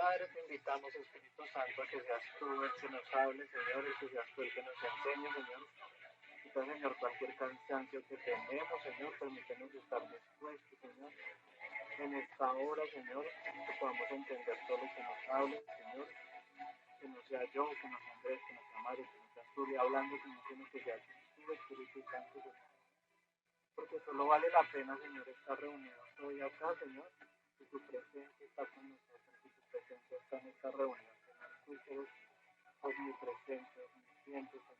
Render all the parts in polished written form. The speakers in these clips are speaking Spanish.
Padre, te invitamos, Espíritu Santo, a que seas tú el que nos hable, Señor, y que seas tú el que nos enseñe, Señor. Quita, Señor, cualquier cansancio que tenemos, Señor, permítenos estar dispuestos, Señor, en esta hora, Señor, que podamos entender todo lo que nos hables, Señor, que no sea yo, que no sea Andrés, que no sea Mario, que no sea Zulia hablando, sino que sea tú, Espíritu Santo, Señor. Porque solo vale la pena, Señor, estar reunidos hoy acá, Señor, que tu presencia está con nosotros, que tu presencia está en esta reunión, Señor. Tú quieres omnipresente, omnisciente, Señor.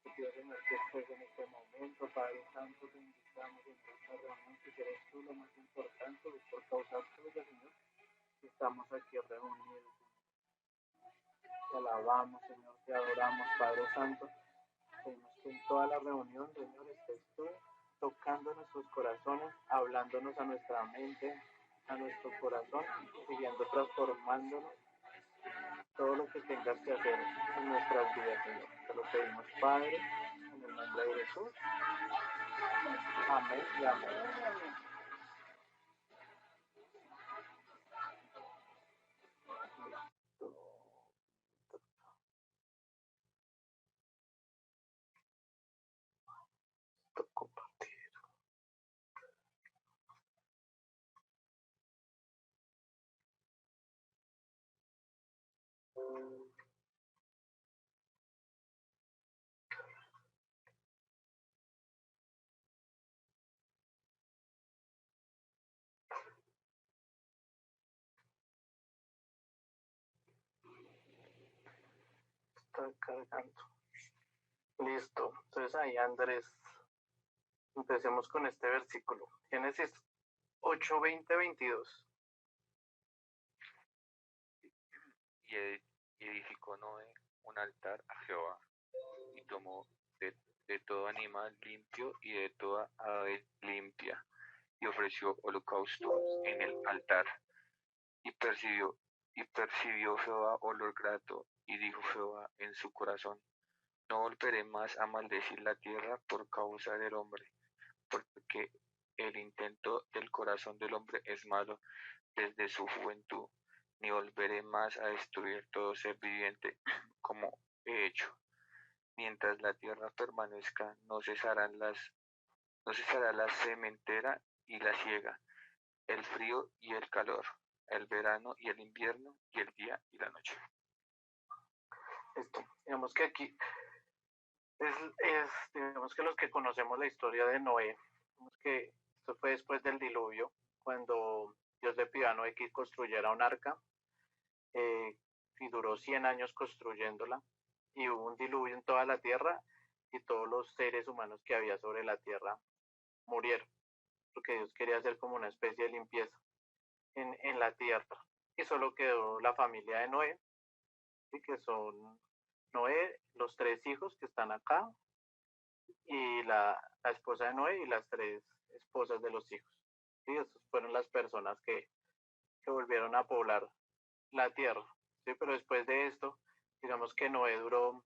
Te pido, Señor, que estés en este momento, Padre Santo, te invitamos en esta reunión, que eres tú lo más importante, es por causa tuya, Señor, que estamos aquí reunidos. Te alabamos, Señor, te adoramos, Padre Santo. Pedimos que en toda la reunión, Señor, estés tú tocando nuestros corazones, hablándonos a nuestra mente, a nuestro corazón, siguiendo transformándonos todo lo que tengas que hacer en nuestras vidas, Señor. Te lo pedimos, Padre, en el nombre de Jesús. Amén y amén. Está cargando. Listo. Entonces ahí, Andrés, empecemos con este versículo. Génesis 8, 20, 22. Y edificó Noé un altar a Jehová, y tomó de todo animal limpio y de toda ave limpia, y ofreció holocaustos en el altar. Y percibió Jehová olor grato, y dijo Jehová en su corazón: no volveré más a maldecir la tierra por causa del hombre, porque el intento del corazón del hombre es malo desde su juventud, ni volveré más a destruir todo ser viviente como he hecho. Mientras la tierra permanezca, no cesará la sementera y la siega, el frío y el calor, el verano y el invierno, y el día y la noche. Esto, digamos que aquí digamos que los que conocemos la historia de Noé, digamos que esto fue después del diluvio, cuando Dios le pidió a Noé que construyera un arca, eh, y duró 100 años construyéndola, y hubo un diluvio en toda la tierra, y todos los seres humanos que había sobre la tierra murieron, porque Dios quería hacer como una especie de limpieza en la tierra, y solo quedó la familia de Noé, ¿sí? Que son Noé, los 3 hijos que están acá, y la esposa de Noé y las 3 esposas de los hijos. ¿Sí? Esas fueron las personas que volvieron a poblar la tierra. ¿Sí? Pero después de esto, digamos que Noé duró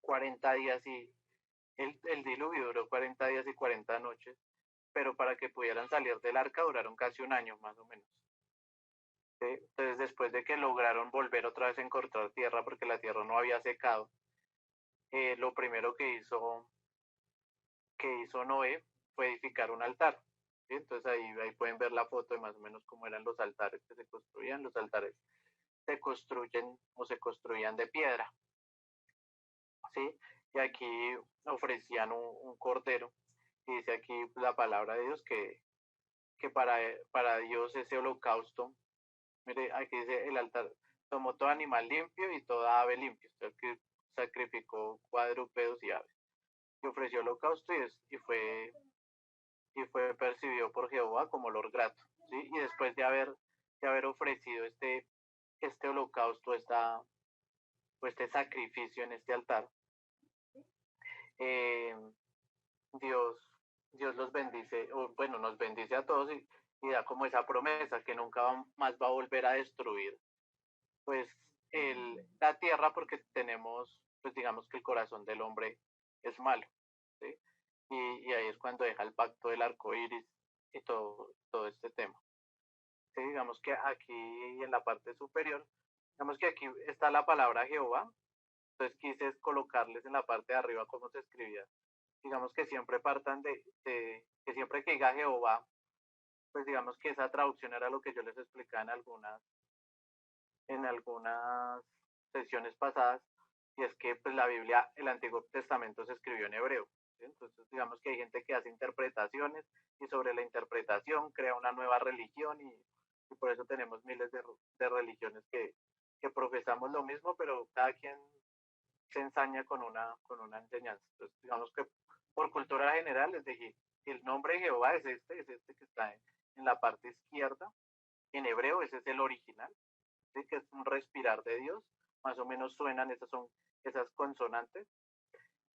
40 días y el diluvio duró 40 días y 40 noches, pero para que pudieran salir del arca duraron casi un año más o menos. ¿Sí? Entonces después de que lograron volver otra vez a encontrar tierra porque la tierra no había secado, lo primero que hizo Noé fue edificar un altar. ¿Sí? Entonces ahí pueden ver la foto de más o menos cómo eran los altares que se construían. Los altares se construyen o se construían de piedra. ¿Sí? Y aquí ofrecían un cordero. Y dice aquí la palabra de Dios que para Dios ese holocausto, mire, aquí dice el altar, tomó todo animal limpio y toda ave limpia. Usted que sacrificó cuadrúpedos y aves. Y ofreció holocausto y fue percibido por Jehová como olor grato. ¿Sí? Y después de haber ofrecido este holocausto, este sacrificio en este altar, eh, Dios, Dios los bendice, o bueno, nos bendice a todos y da como esa promesa que nunca más va a volver a destruir pues la tierra porque tenemos, pues digamos que el corazón del hombre es malo. ¿Sí? Y ahí es cuando deja el pacto del arco iris y todo este tema. Sí, digamos que aquí en la parte superior, digamos que aquí está la palabra Jehová, entonces quise colocarles en la parte de arriba cómo se escribía. Digamos que siempre partan de que siempre que diga Jehová, pues digamos que esa traducción era lo que yo les explicaba en algunas sesiones pasadas, y es que pues la Biblia, el Antiguo Testamento se escribió en hebreo. ¿Sí? Entonces digamos que hay gente que hace interpretaciones y sobre la interpretación crea una nueva religión y por eso tenemos miles de religiones que profesamos lo mismo, pero cada quien se ensaña con una enseñanza. Entonces digamos que por cultura general les dije, el nombre de Jehová es este que está en la parte izquierda, en hebreo ese es el original, ¿sí? Que es un respirar de Dios, más o menos suenan, esas son esas consonantes.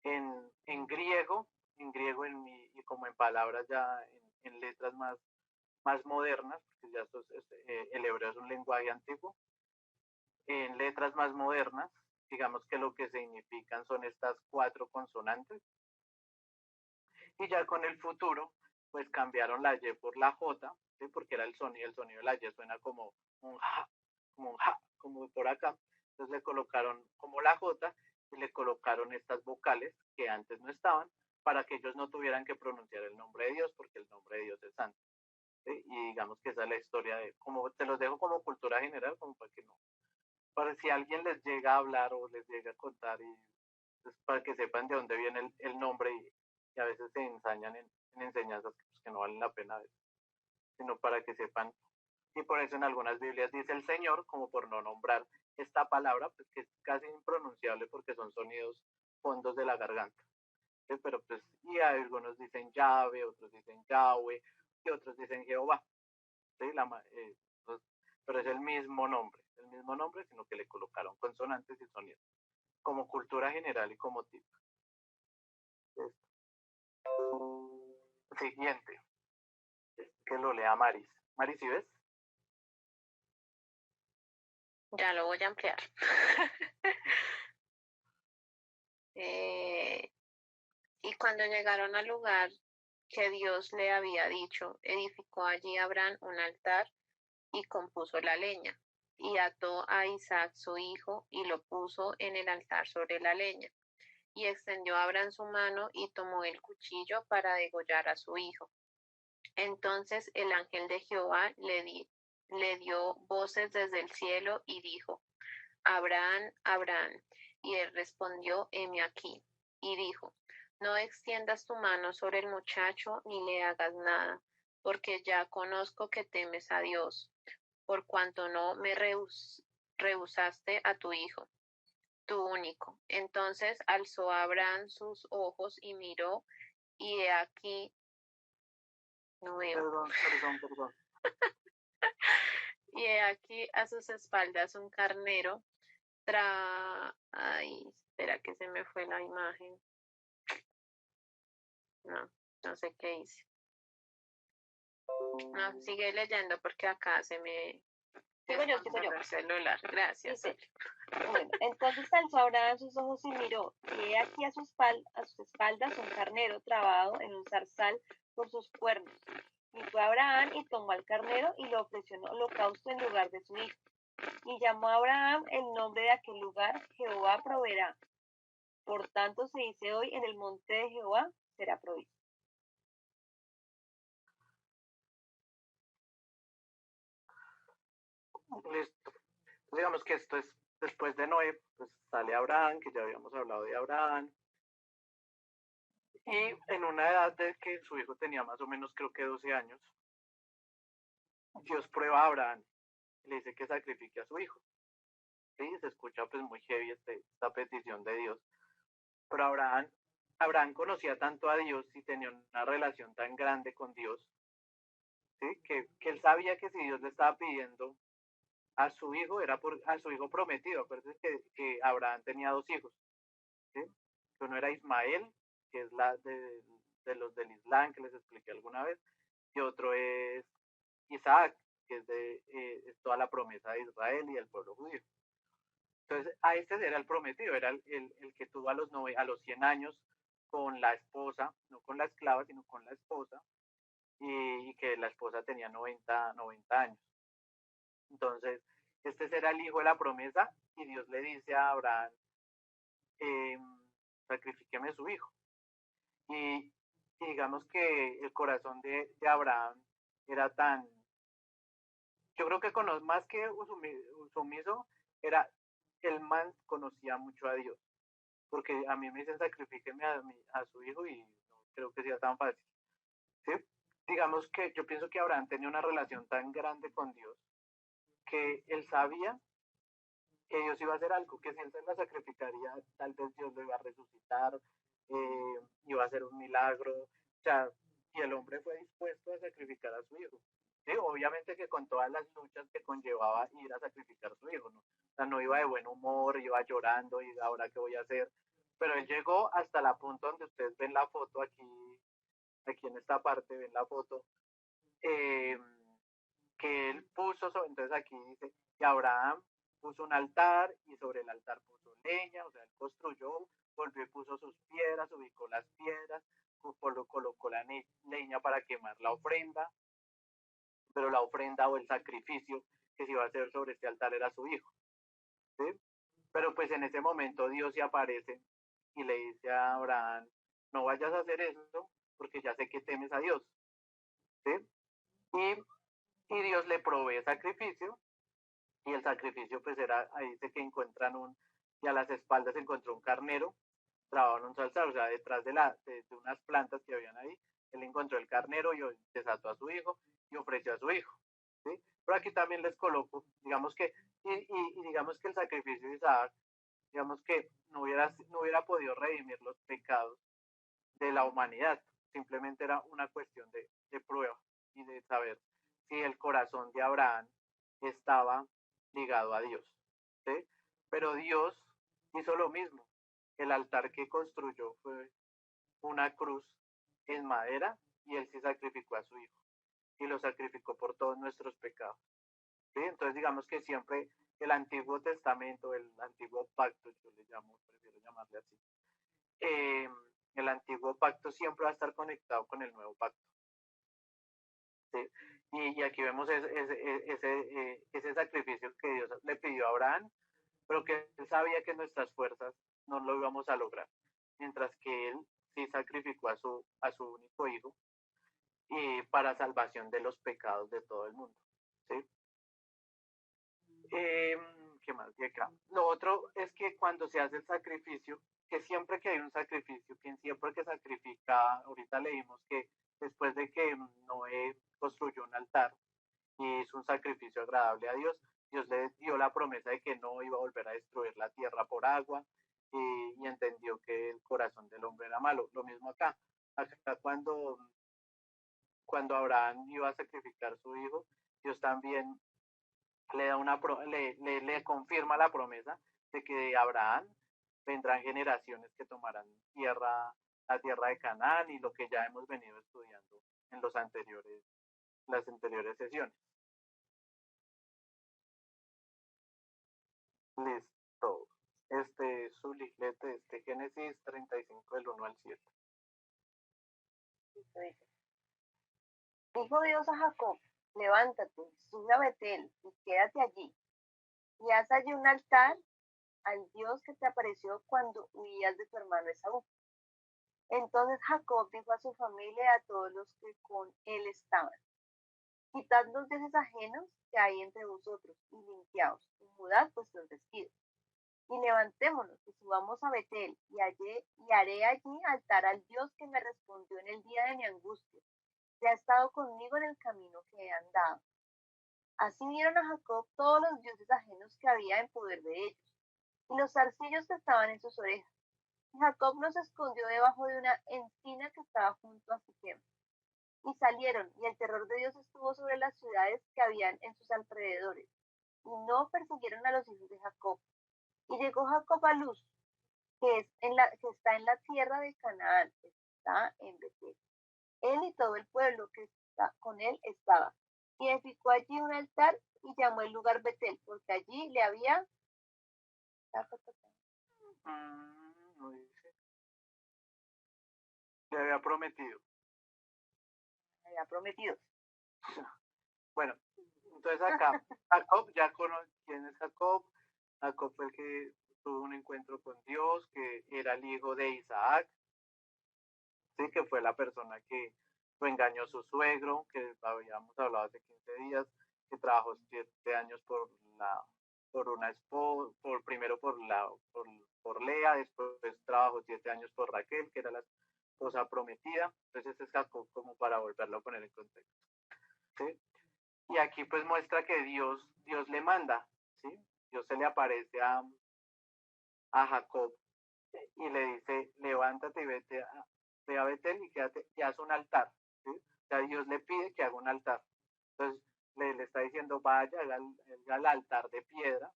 En griego y como en palabras ya en letras más modernas, porque ya el hebreo es un lenguaje antiguo, en letras más modernas, digamos que lo que significan son estas cuatro consonantes, y ya con el futuro, pues cambiaron la Y por la J, ¿sí? Porque era el sonido de la Y suena como un ja, como por acá. Entonces le colocaron como la J y le colocaron estas vocales que antes no estaban para que ellos no tuvieran que pronunciar el nombre de Dios porque el nombre de Dios es santo. ¿Sí? Y digamos que esa es la historia de, como te los dejo como cultura general, como para que no, para si alguien les llega a hablar o les llega a contar y pues, para que sepan de dónde viene el nombre y a veces se ensañan en enseñanzas que no valen la pena ver, sino para que sepan. Y por eso en algunas Biblias dice el Señor, como por no nombrar esta palabra, pues que es casi impronunciable porque son sonidos fondos de la garganta. ¿Sí? Pero pues, y algunos dicen llave, otros dicen Yahweh, y otros dicen Jehová. ¿Sí? Pues, pero es el mismo nombre, sino que le colocaron consonantes y sonidos, como cultura general y como tipo. Siguiente, que lo lea Maris. Maris, ¿sí ves? Ya lo voy a ampliar. Y cuando llegaron al lugar que Dios le había dicho, edificó allí Abraham un altar y compuso la leña, y ató a Isaac su hijo y lo puso en el altar sobre la leña. Y extendió Abraham su mano y tomó el cuchillo para degollar a su hijo. Entonces el ángel de Jehová le dio voces desde el cielo y dijo, Abraham, Abraham. Y él respondió, heme aquí. Y dijo, no extiendas tu mano sobre el muchacho ni le hagas nada, porque ya conozco que temes a Dios, por cuanto no me rehusaste a tu hijo, tu único. Entonces alzó Abraham sus ojos y miró, y he aquí, no veo, Perdón. y he aquí a sus espaldas un carnero. Ay, espera que se me fue la imagen. No sé qué hice. No, sigue leyendo porque acá se me... Sigo yo. El celular, gracias. Dice, bueno, entonces alzó Abraham sus ojos y miró, y he aquí a sus espaldas un carnero trabado en un zarzal por sus cuernos. Y fue Abraham y tomó al carnero y lo ofreció en holocausto en lugar de su hijo. Y llamó a Abraham el nombre de aquel lugar, Jehová proveerá. Por tanto se dice hoy, en el monte de Jehová será provisto. Listo. Digamos que esto es después de Noé, pues sale Abraham, que ya habíamos hablado de Abraham, y en una edad de que su hijo tenía más o menos creo que 12 años, Dios prueba a Abraham y le dice que sacrifique a su hijo. Sí, se escucha pues muy heavy esta petición de Dios, pero Abraham conocía tanto a Dios y tenía una relación tan grande con Dios, ¿sí? Que él sabía que si Dios le estaba pidiendo a su hijo, era a su hijo prometido. Acuérdense que Abraham tenía dos hijos, ¿sí? Uno era Ismael, que es de los del Islam, que les expliqué alguna vez, y otro es Isaac, que es toda la promesa de Israel y del pueblo judío. Entonces, a este era el prometido, era el que tuvo a los 100 años con la esposa, no con la esclava, sino con la esposa, y que la esposa tenía 90 años. Entonces, este será el hijo de la promesa y Dios le dice a Abraham, eh, sacrifíqueme su hijo. Y digamos que el corazón de Abraham era tan, yo creo que más que sumiso, era, el man conocía mucho a Dios, porque a mí me dicen sacrifíqueme a su hijo y no creo que sea tan fácil, ¿sí? Digamos que yo pienso que Abraham tenía una relación tan grande con Dios que él sabía que Dios iba a hacer algo, que si él se la sacrificaría, tal vez Dios lo iba a resucitar, iba a hacer un milagro, o sea, y el hombre fue dispuesto a sacrificar a su hijo. ¿Sí? Obviamente que con todas las luchas que conllevaba ir a sacrificar a su hijo, ¿no? O sea, no iba de buen humor, iba llorando y ahora qué voy a hacer. Pero él llegó hasta la punto donde ustedes ven la foto aquí en esta parte, ven la foto, eh, que él puso, entonces aquí dice, que Abraham puso un altar y sobre el altar puso leña, o sea, él construyó, volvió y puso sus piedras, ubicó las piedras, colocó la leña para quemar la ofrenda, pero la ofrenda o el sacrificio que se iba a hacer sobre este altar era su hijo, ¿sí? Pero pues en ese momento Dios se aparece y le dice a Abraham, no vayas a hacer eso porque ya sé que temes a Dios, ¿sí? Y Dios le provee sacrificio y el sacrificio pues era, ahí dice que encuentran y a las espaldas se encontró un carnero trabado en un salzar, o sea, detrás de unas plantas que habían ahí, él encontró el carnero y desató a su hijo y ofreció a su hijo, ¿sí? Pero aquí también les coloco, digamos que, y digamos que el sacrificio de Isaac, digamos que no hubiera podido redimir los pecados de la humanidad, simplemente era una cuestión de prueba y de saber si el corazón de Abraham estaba ligado a Dios, ¿sí? Pero Dios hizo lo mismo. El altar que construyó fue una cruz en madera y él se sacrificó a su hijo y lo sacrificó por todos nuestros pecados, ¿sí? Entonces digamos que siempre el Antiguo Testamento, el Antiguo Pacto, yo le llamo, prefiero llamarle así, eh, el Antiguo Pacto siempre va a estar conectado con el Nuevo Pacto, ¿sí? Y aquí vemos ese sacrificio que Dios le pidió a Abraham, pero que él sabía que nuestras fuerzas no lo íbamos a lograr, mientras que él sí sacrificó a su único hijo y para salvación de los pecados de todo el mundo, ¿sí? Eh, ¿Qué más de acá? Lo otro es que cuando se hace el sacrificio, que siempre que hay un sacrificio, quien siempre que sacrifica, ahorita leímos que después de que Noé construyó un altar y hizo un sacrificio agradable a Dios, Dios le dio la promesa de que no iba a volver a destruir la tierra por agua y entendió que el corazón del hombre era malo. Lo mismo acá. Acá cuando Abraham iba a sacrificar a su hijo, Dios también le da le confirma la promesa de que de Abraham vendrán generaciones que tomarán la tierra de Canaán y lo que ya hemos venido estudiando en las anteriores sesiones. Listo. Este es su liglete, Génesis 35 del 1 al 7. Dijo Dios a Jacob, levántate, sube a Betel y quédate allí, y haz allí un altar al Dios que te apareció cuando huías de tu hermano Esaú. Entonces Jacob dijo a su familia y a todos los que con él estaban, quitad los dioses ajenos que hay entre vosotros y limpiaos, y mudad vuestros vestidos. Y levantémonos y subamos a Betel, y haré allí altar al Dios que me respondió en el día de mi angustia, que ha estado conmigo en el camino que he andado. Así dieron a Jacob todos los dioses ajenos que había en poder de ellos, y los zarcillos que estaban en sus orejas. Y Jacob los escondió debajo de una encina que estaba junto a Siquem. Y salieron, y el terror de Dios estuvo sobre las ciudades que habían en sus alrededores, y no persiguieron a los hijos de Jacob. Y llegó Jacob a Luz, que está en la tierra de Canaán, que está en Betel. Él y todo el pueblo que está con él estaba. Y edificó allí un altar y llamó el lugar Betel, porque allí le había No dice. Le había prometido. prometido. Bueno, Entonces acá, Jacob, ya conoce quién es Jacob. Jacob fue el que tuvo un encuentro con Dios, que era el hijo de Isaac, ¿sí? Que fue la persona que lo engañó a su suegro, que habíamos hablado hace 15 días, que trabajó 7 años por una esposa, primero por Lea, después trabajó 7 años por Raquel, que era la esposa prometida. Entonces este es Jacob, como para volverlo a poner en contexto, ¿sí? Y aquí pues muestra que Dios le manda, ¿sí? Dios se le aparece a Jacob y le dice, levántate y ve a Betel y quédate y haz un altar, ¿sí? O sea, Dios le pide que haga un altar. Entonces le está diciendo, vaya, haga el altar de piedra,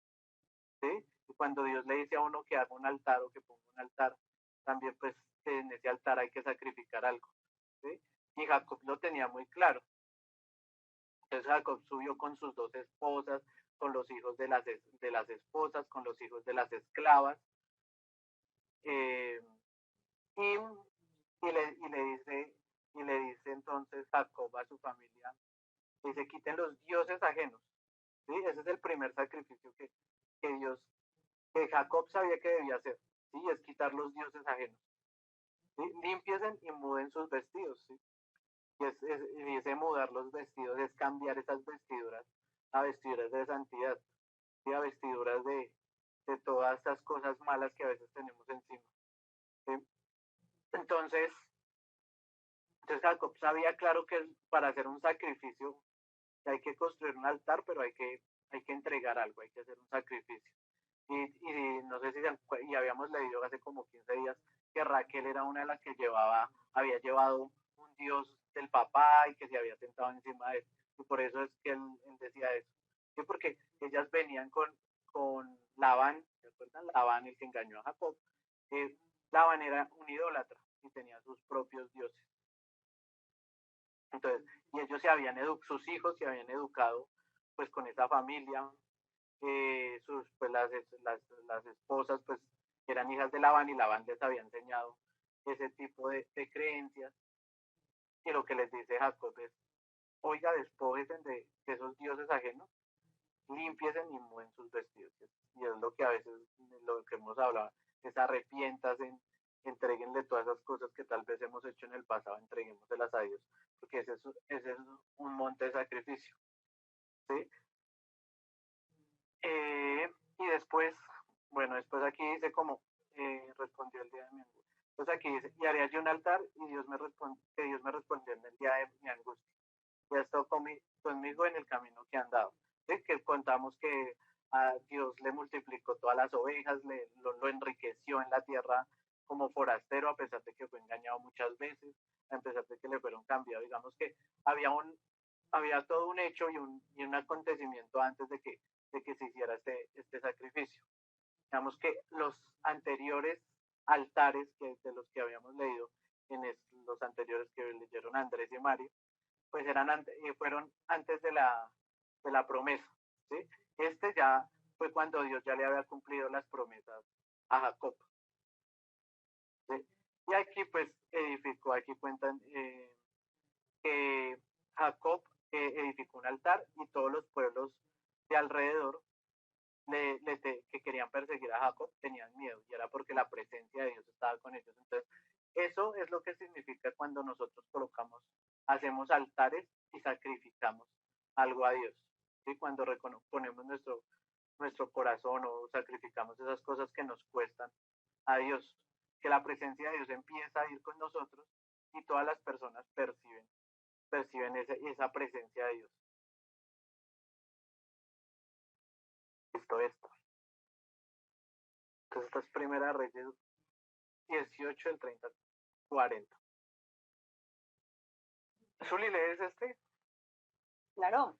¿sí? Y cuando Dios le dice a uno que haga un altar o que ponga un altar, también pues en ese altar hay que sacrificar algo, ¿sí? Y Jacob lo tenía muy claro. Entonces Jacob subió con sus 2 esposas, con los hijos de las esposas, con los hijos de las esclavas, eh, y, y le dice entonces Jacob a su familia, dice, quiten los dioses ajenos, ¿sí? Ese es el primer sacrificio que Jacob sabía que debía hacer, ¿sí? Es quitar los dioses ajenos, ¿sí? Limpiesen y muden sus vestidos, ¿sí? Y ese mudar los vestidos es cambiar esas vestiduras a vestiduras de santidad, ¿sí? A vestiduras de todas estas cosas malas que a veces tenemos encima, ¿sí? Entonces Jacob sabía claro que para hacer un sacrificio hay que construir un altar, pero hay que entregar algo, hay que hacer un sacrificio. Y no sé si y habíamos leído hace como 15 días que Raquel era una de las que había llevado un dios del papá y que se había sentado encima de él. Y por eso es que él decía eso. Sí, porque ellas venían con Labán, ¿se acuerdan? Labán, el que engañó a Jacob. Labán era un idólatra y tenía sus propios dioses. Entonces, y ellos sus hijos se habían educado pues con esa familia, pues las esposas pues eran hijas de Labán y Labán les había enseñado ese tipo de creencias, y lo que les dice Jacob es, oiga, despójense de esos dioses ajenos, limpiesen y mueven sus vestidos, y es lo que a veces, lo que hemos hablado, es arrepiéntanse, entreguenle todas esas cosas que tal vez hemos hecho en el pasado, entreguémoselas a Dios, porque ese es un monte de sacrificio, ¿sí? Y después, bueno, después aquí dice como respondió el día de mi angustia. Entonces aquí dice, y haré allí un altar y que Dios me respondió en el día de mi angustia. Y ha estado conmigo en el camino que han dado. ¿Sí? Que contamos que a Dios le multiplicó todas las ovejas, lo enriqueció en la tierra como forastero, a pesar de que fue engañado muchas veces, a pesar de que le fueron cambiados. Digamos que había todo un hecho y un acontecimiento antes de que se hiciera este sacrificio. Digamos que los anteriores altares de los que habíamos leído los anteriores que leyeron Andrés y Mario, pues fueron antes de la promesa, ¿sí? Este ya fue cuando Dios ya le había cumplido las promesas a Jacob, ¿sí? Y aquí pues aquí cuentan que Jacob edificó un altar y todos los pueblos de alrededor que querían perseguir a Jacob tenían miedo, y era porque la presencia de Dios estaba con ellos. Entonces, eso es lo que significa cuando nosotros hacemos altares y sacrificamos algo a Dios, ¿sí? Cuando ponemos nuestro corazón o sacrificamos esas cosas que nos cuestan a Dios, que la presencia de Dios empieza a ir con nosotros y todas las personas perciben esa presencia de Dios. Esto. Entonces, esta es Primera Reyes 18, del 30 al 40. Zuli, ¿lees este? Claro.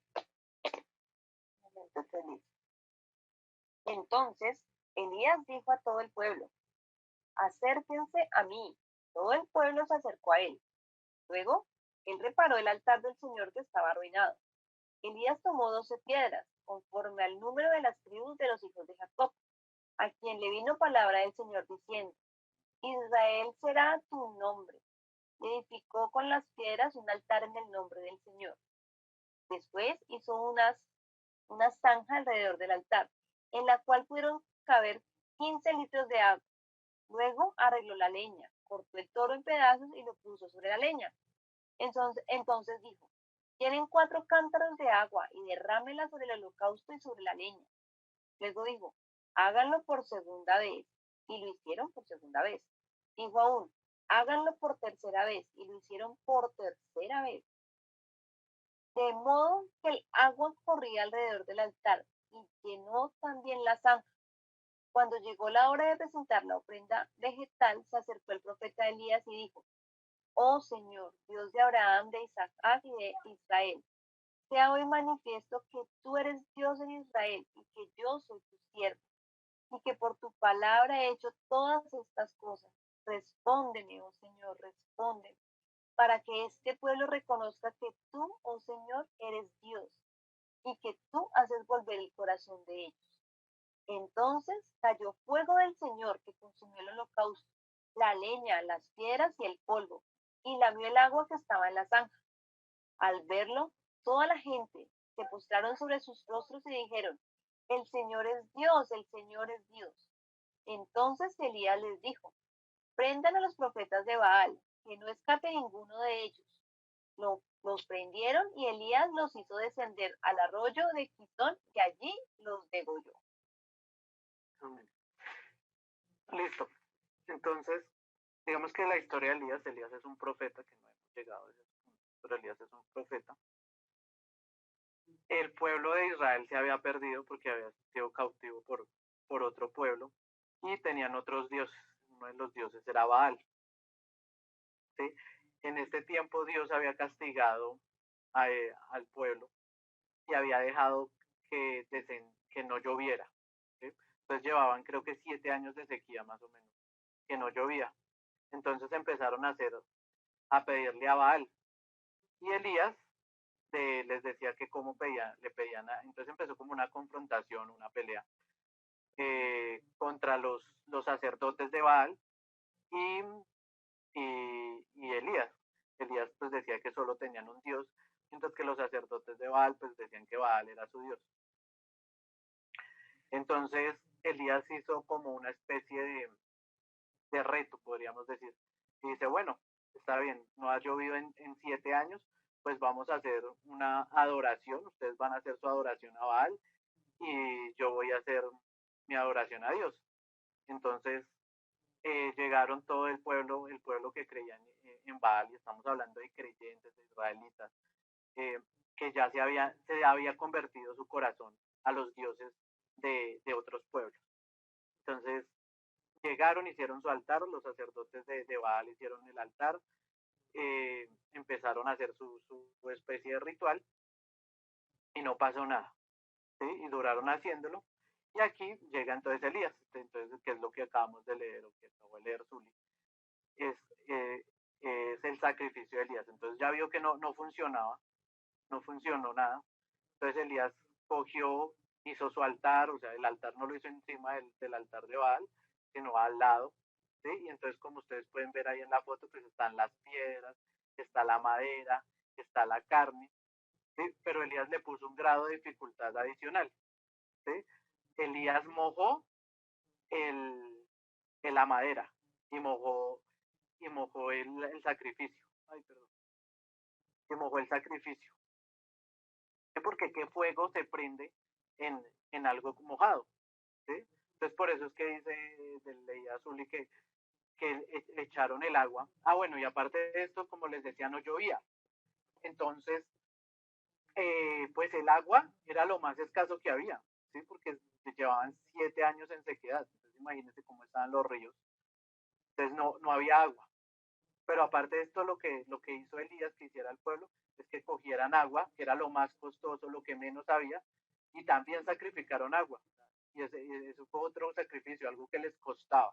Entonces Elías dijo a todo el pueblo, acérquense a mí. Todo el pueblo se acercó a él. Luego, él reparó el altar del Señor que estaba arruinado. Elías tomó 12 piedras, conforme al número de las tribus de los hijos de Jacob, a quien le vino palabra del Señor diciendo, Israel será tu nombre. Y edificó con las piedras un altar en el nombre del Señor. Después hizo unas una zanja alrededor del altar, en la cual pudieron caber 15 litros de agua. Luego arregló la leña, cortó el toro en pedazos y lo puso sobre la leña. Entonces dijo, llenen 4 cántaros de agua y derrámela sobre el holocausto y sobre la leña. Luego dijo, háganlo por segunda vez. Y lo hicieron por segunda vez. Dijo aún, háganlo por tercera vez. Y lo hicieron por tercera vez. De modo que el agua corría alrededor del altar y llenó también la zanja. Cuando llegó la hora de presentar la ofrenda vegetal, se acercó el profeta Elías y dijo, oh Señor, Dios de Abraham, de Isaac y de Israel, sea hoy manifiesto que tú eres Dios en Israel y que yo soy tu siervo, y que por tu palabra he hecho todas estas cosas. Respóndeme, oh Señor, respóndeme, para que este pueblo reconozca que tú, oh Señor, eres Dios, y que tú haces volver el corazón de ellos. Entonces cayó fuego del Señor que consumió el holocausto, la leña, las piedras y el polvo, y lamió el agua que estaba en la zanja. Al verlo, toda la gente se postraron sobre sus rostros y dijeron, el Señor es Dios, el Señor es Dios. Entonces Elías les dijo, prendan a los profetas de Baal, que no escape ninguno de ellos. Los prendieron y Elías los hizo descender al arroyo de Quitón, que allí los degolló. Amén. Listo. Entonces, digamos que la historia de Elías es un profeta, que no hemos llegado a ese punto, pero Elías es un profeta. El pueblo de Israel se había perdido porque había sido cautivo por otro pueblo y tenían otros dioses. Uno de los dioses era Baal. ¿Sí? En este tiempo Dios había castigado al pueblo y había dejado que no lloviera. ¿Sí? Entonces llevaban creo que 7 años de sequía más o menos, que no llovía. Entonces empezaron a pedirle a Baal. Y Elías les decía que cómo le pedían, entonces empezó como una confrontación, una pelea contra los sacerdotes de Baal y, y Elías. Elías pues decía que solo tenían un Dios, mientras que los sacerdotes de Baal pues decían que Baal era su Dios. Entonces Elías hizo como una especie de reto, podríamos decir. Y dice, bueno, está bien, no ha llovido en 7 años, pues vamos a hacer una adoración, ustedes van a hacer su adoración a Baal y yo voy a hacer mi adoración a Dios. Entonces llegaron todo el pueblo que creía en Baal, y estamos hablando de creyentes, de israelitas, que ya se había convertido su corazón a los dioses de otros pueblos. Entonces llegaron, hicieron su altar, los sacerdotes de Baal hicieron el altar, empezaron a hacer su especie de ritual y no pasó nada, ¿sí? Y duraron haciéndolo. Y aquí llega entonces Elías, entonces, que es lo que acabamos de leer, o que acabo de leer Zuli, es el sacrificio de Elías. Entonces ya vio que no funcionaba, no funcionó nada. Entonces Elías cogió, hizo su altar, o sea, el altar no lo hizo encima del altar de Baal, sino al lado, ¿sí? Y entonces, como ustedes pueden ver ahí en la foto, pues están las piedras, está la madera, está la carne, ¿sí? Pero Elías le puso un grado de dificultad adicional, ¿sí? Elías mojó la madera y mojó el sacrificio. Ay, perdón. Y mojó el sacrificio. Porque qué fuego se prende en algo mojado, ¿sí? Entonces por eso es que dice, leía Zuli que echaron el agua. Ah, bueno, y aparte de esto, como les decía, no llovía. Entonces, pues el agua era lo más escaso que había, ¿sí? Porque llevaban 7 años en sequedad. Entonces imagínense cómo estaban los ríos. Entonces no había agua. Pero aparte de esto, lo que hizo Elías que hiciera el pueblo es que cogieran agua, que era lo más costoso, lo que menos había, y también sacrificaron agua. Y eso fue otro sacrificio, algo que les costaba,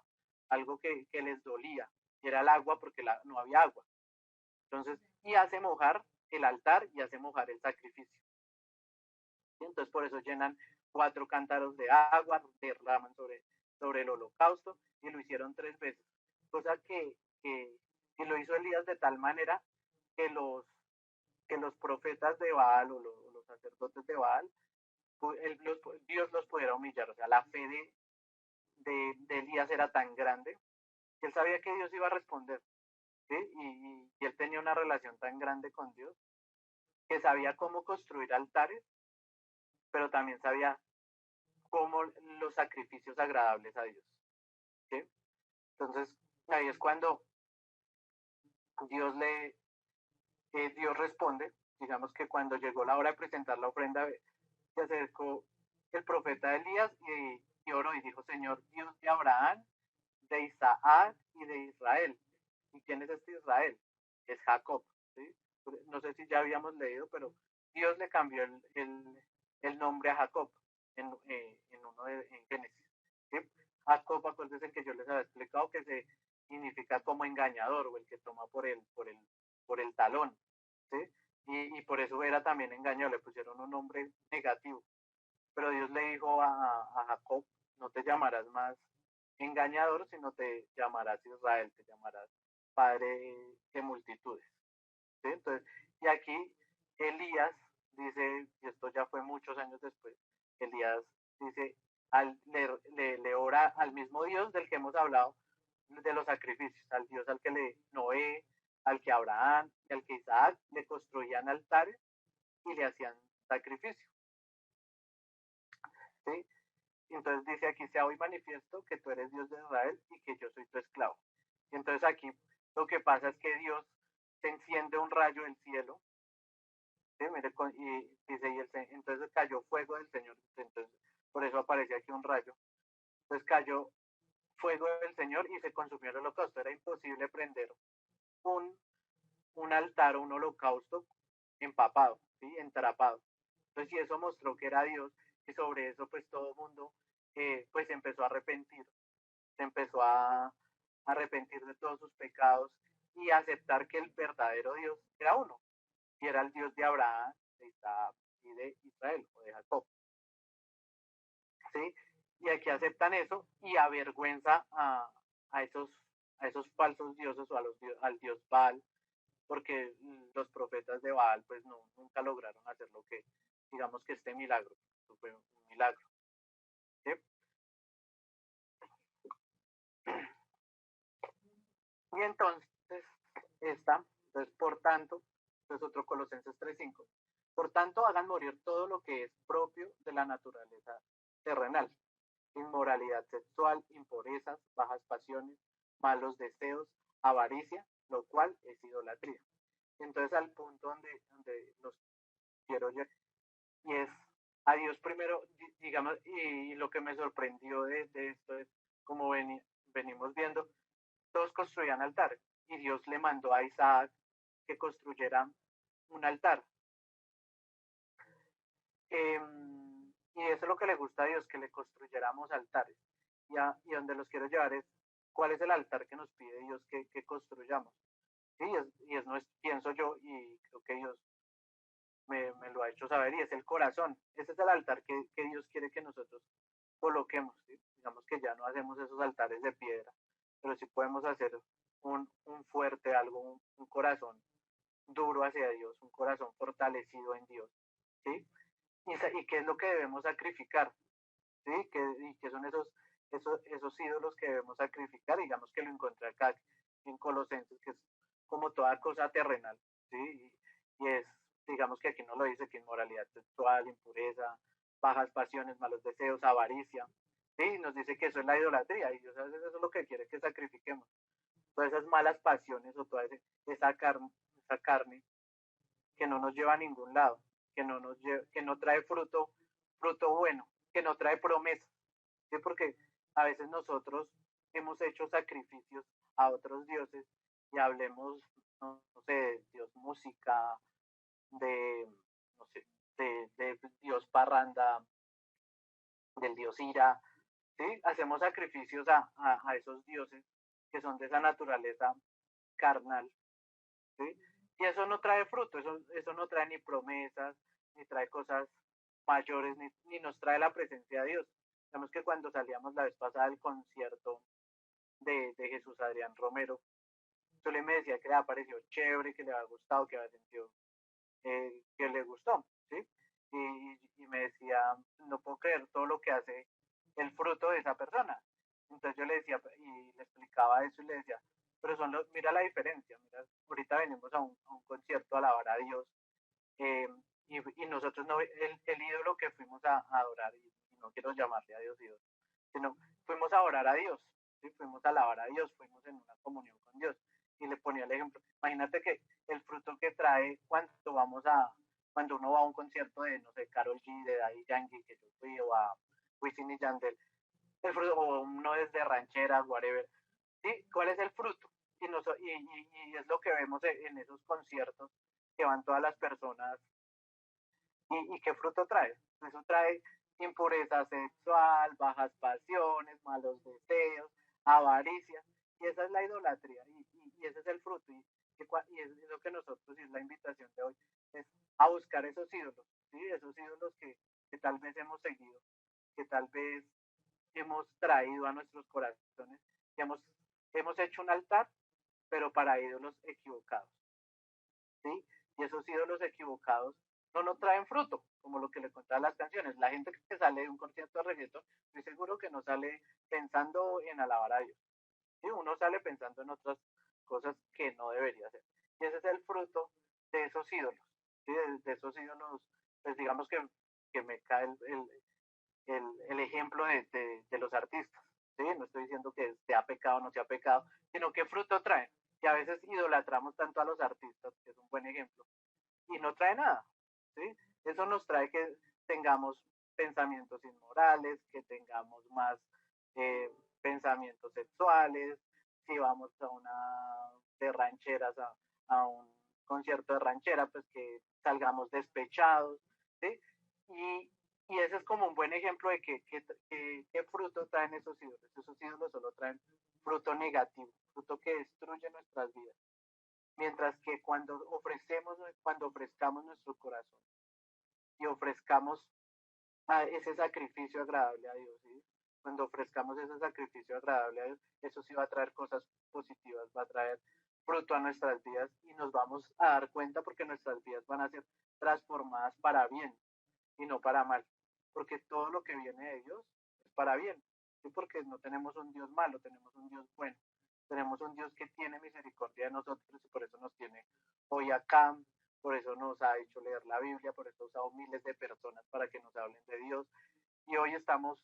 algo que les dolía, y era el agua porque no había agua. Entonces, y hace mojar el altar y hace mojar el sacrificio. Y entonces por eso llenan 4 cántaros de agua, derraman sobre el holocausto, y lo hicieron 3 veces. Cosa que y lo hizo Elías de tal manera que los profetas de Baal o los sacerdotes de Baal Dios los pudiera humillar. O sea, la fe de Elías era tan grande que él sabía que Dios iba a responder, ¿sí? Y él tenía una relación tan grande con Dios que sabía cómo construir altares, pero también sabía cómo los sacrificios agradables a Dios, ¿sí? Entonces, ahí es cuando Dios Dios responde. Digamos que cuando llegó la hora de presentar la ofrenda, se acercó el profeta Elías y oró y dijo: Señor Dios de Abraham, de Isaac y de Israel. ¿Y quién es este Israel? Es Jacob, ¿sí? No sé si ya habíamos leído, pero Dios le cambió el nombre a Jacob en Génesis, ¿sí? Jacob, acuérdense que yo les había explicado que se significa como engañador, o el que toma por el talón, ¿sí? Y por eso era también engañado, le pusieron un nombre negativo. Pero Dios le dijo a Jacob: no te llamarás más engañador, sino te llamarás Israel, te llamarás padre de multitudes, ¿sí? Entonces, y aquí Elías dice, y esto ya fue muchos años después, Elías dice, le ora al mismo Dios del que hemos hablado de los sacrificios, al Dios al que Noé, al que Abraham y al que Isaac le construían altares y le hacían sacrificio, ¿sí? Entonces dice aquí: sea hoy manifiesto que tú eres Dios de Israel y que yo soy tu esclavo. Y entonces aquí lo que pasa es que Dios se enciende un rayo del cielo, ¿sí? Mire, y dice, entonces cayó fuego del Señor. Entonces, por eso aparece aquí un rayo. Entonces cayó fuego del Señor y se consumió el holocausto. Era imposible prender un, un altar o un holocausto empapado, ¿sí? Entrapado. Entonces, y eso mostró que era Dios, y sobre eso pues todo el mundo pues se empezó a arrepentir, se empezó a arrepentir de todos sus pecados y a aceptar que el verdadero Dios era uno, y era el Dios de Abraham, de Isaac y de Israel, o de Jacob, ¿sí? Y aquí aceptan eso y avergüenza a esos falsos dioses, o al dios Baal, porque los profetas de Baal pues nunca lograron hacer lo que, digamos, que este milagro, fue un milagro, ¿sí? Y entonces, por tanto, es otro Colosenses 3:5. Por tanto, hagan morir todo lo que es propio de la naturaleza terrenal: inmoralidad sexual, impurezas, bajas pasiones, malos deseos, avaricia, lo cual es idolatría. Entonces, al punto donde los quiero llegar, y es a Dios primero, digamos, y lo que me sorprendió de esto es, como venimos viendo, todos construían altares, y Dios le mandó a Isaac que construyera un altar. Y eso es lo que le gusta a Dios, que le construyéramos altares. Y donde los quiero llevar es, ¿cuál es el altar que nos pide Dios que construyamos? Sí, no es, pienso yo, y creo que Dios me lo ha hecho saber, y es el corazón. Ese es el altar que Dios quiere que nosotros coloquemos, ¿sí? Digamos que ya no hacemos esos altares de piedra, pero sí podemos hacer un fuerte algo, un corazón duro hacia Dios, un corazón fortalecido en Dios, ¿sí? Y qué es lo que debemos sacrificar, ¿sí? Y qué son esos ídolos que debemos sacrificar. Digamos que lo encontré acá en Colosenses, que es como toda cosa terrenal, ¿sí? Y es, digamos que aquí no lo dice, que inmoralidad sexual, impureza, bajas pasiones, malos deseos, avaricia, ¿sí? Nos dice que eso es la idolatría, y Dios a veces eso es lo que quiere que sacrifiquemos. Todas esas malas pasiones, o toda esa carne que no nos lleva a ningún lado, que no trae fruto bueno, que no trae promesa, ¿sí? Porque a veces nosotros hemos hecho sacrificios a otros dioses, y hablemos, no sé, de Dios música, de, no sé, de Dios parranda, del Dios ira, ¿sí? Hacemos sacrificios a esos dioses que son de esa naturaleza carnal, ¿sí? Y eso no trae fruto, eso no trae ni promesas, ni trae cosas mayores, ni nos trae la presencia de Dios. Sabemos que cuando salíamos la vez pasada del concierto de Jesús Adrián Romero, Sole me decía que le ha parecido chévere, que le ha gustado, que había sentido, que le gustó, ¿sí? y me decía, no puedo creer todo lo que hace el fruto de esa persona. Entonces yo le decía, y le explicaba eso y le decía, pero mira la diferencia, mira, ahorita venimos a un concierto a alabar a Dios, eh, y nosotros no, el ídolo que fuimos a adorar, y no quiero llamarle a Dios Dios, sino fuimos a orar a Dios, ¿sí? Fuimos a alabar a Dios, fuimos en una comunión con Dios. Y le ponía el ejemplo, imagínate que el fruto que trae cuando uno va a un concierto de, no sé, Karol G, de Daddy Yankee, que yo fui, o a Wisin y Yandel, el fruto, o uno es de ranchera, whatever, ¿sí? ¿Cuál es el fruto? Y es lo que vemos en esos conciertos que van todas las personas. ¿Y qué fruto trae? Eso trae impureza sexual, bajas pasiones, malos deseos, avaricia. Y esa es la idolatría. Y ese es el fruto. Y es lo que nosotros, y es la invitación de hoy, es a buscar esos ídolos. ¿Sí? Esos ídolos que tal vez hemos seguido, que tal vez hemos traído a nuestros corazones, que hemos hecho un altar, pero para ídolos equivocados. ¿Sí? Y esos ídolos equivocados no nos traen fruto, como lo que le contaba las canciones. La gente que sale de un concierto de reggaetón, estoy seguro que no sale pensando en alabar a Dios. ¿Sí? Uno sale pensando en otras cosas que no debería hacer. Y ese es el fruto de esos ídolos. ¿Sí? De esos ídolos, pues digamos que me cae el ejemplo de los artistas. ¿Sí? No estoy diciendo que sea pecado o no sea pecado, sino qué fruto traen. Y a veces idolatramos tanto a los artistas, que es un buen ejemplo, y no trae nada. ¿Sí? Eso nos trae que tengamos pensamientos inmorales, que tengamos más pensamientos sexuales, si vamos a una de rancheras, a un concierto de ranchera, pues que salgamos despechados, ¿sí? Y ese es como un buen ejemplo de qué fruto traen esos ídolos. Esos ídolos solo traen fruto negativo, fruto que destruye nuestras vidas. Mientras que cuando ofrezcamos nuestro corazón y ofrezcamos ese sacrificio agradable a Dios, ¿sí? Cuando ofrezcamos ese sacrificio agradable a Dios, eso sí va a traer cosas positivas, va a traer fruto a nuestras vidas y nos vamos a dar cuenta porque nuestras vidas van a ser transformadas para bien y no para mal, porque todo lo que viene de Dios es para bien, ¿sí? Porque no tenemos un Dios malo, tenemos un Dios bueno, tenemos un Dios que tiene misericordia de nosotros y por eso nos tiene hoy acá, por eso nos ha hecho leer la Biblia, por eso ha usado miles de personas para que nos hablen de Dios y hoy estamos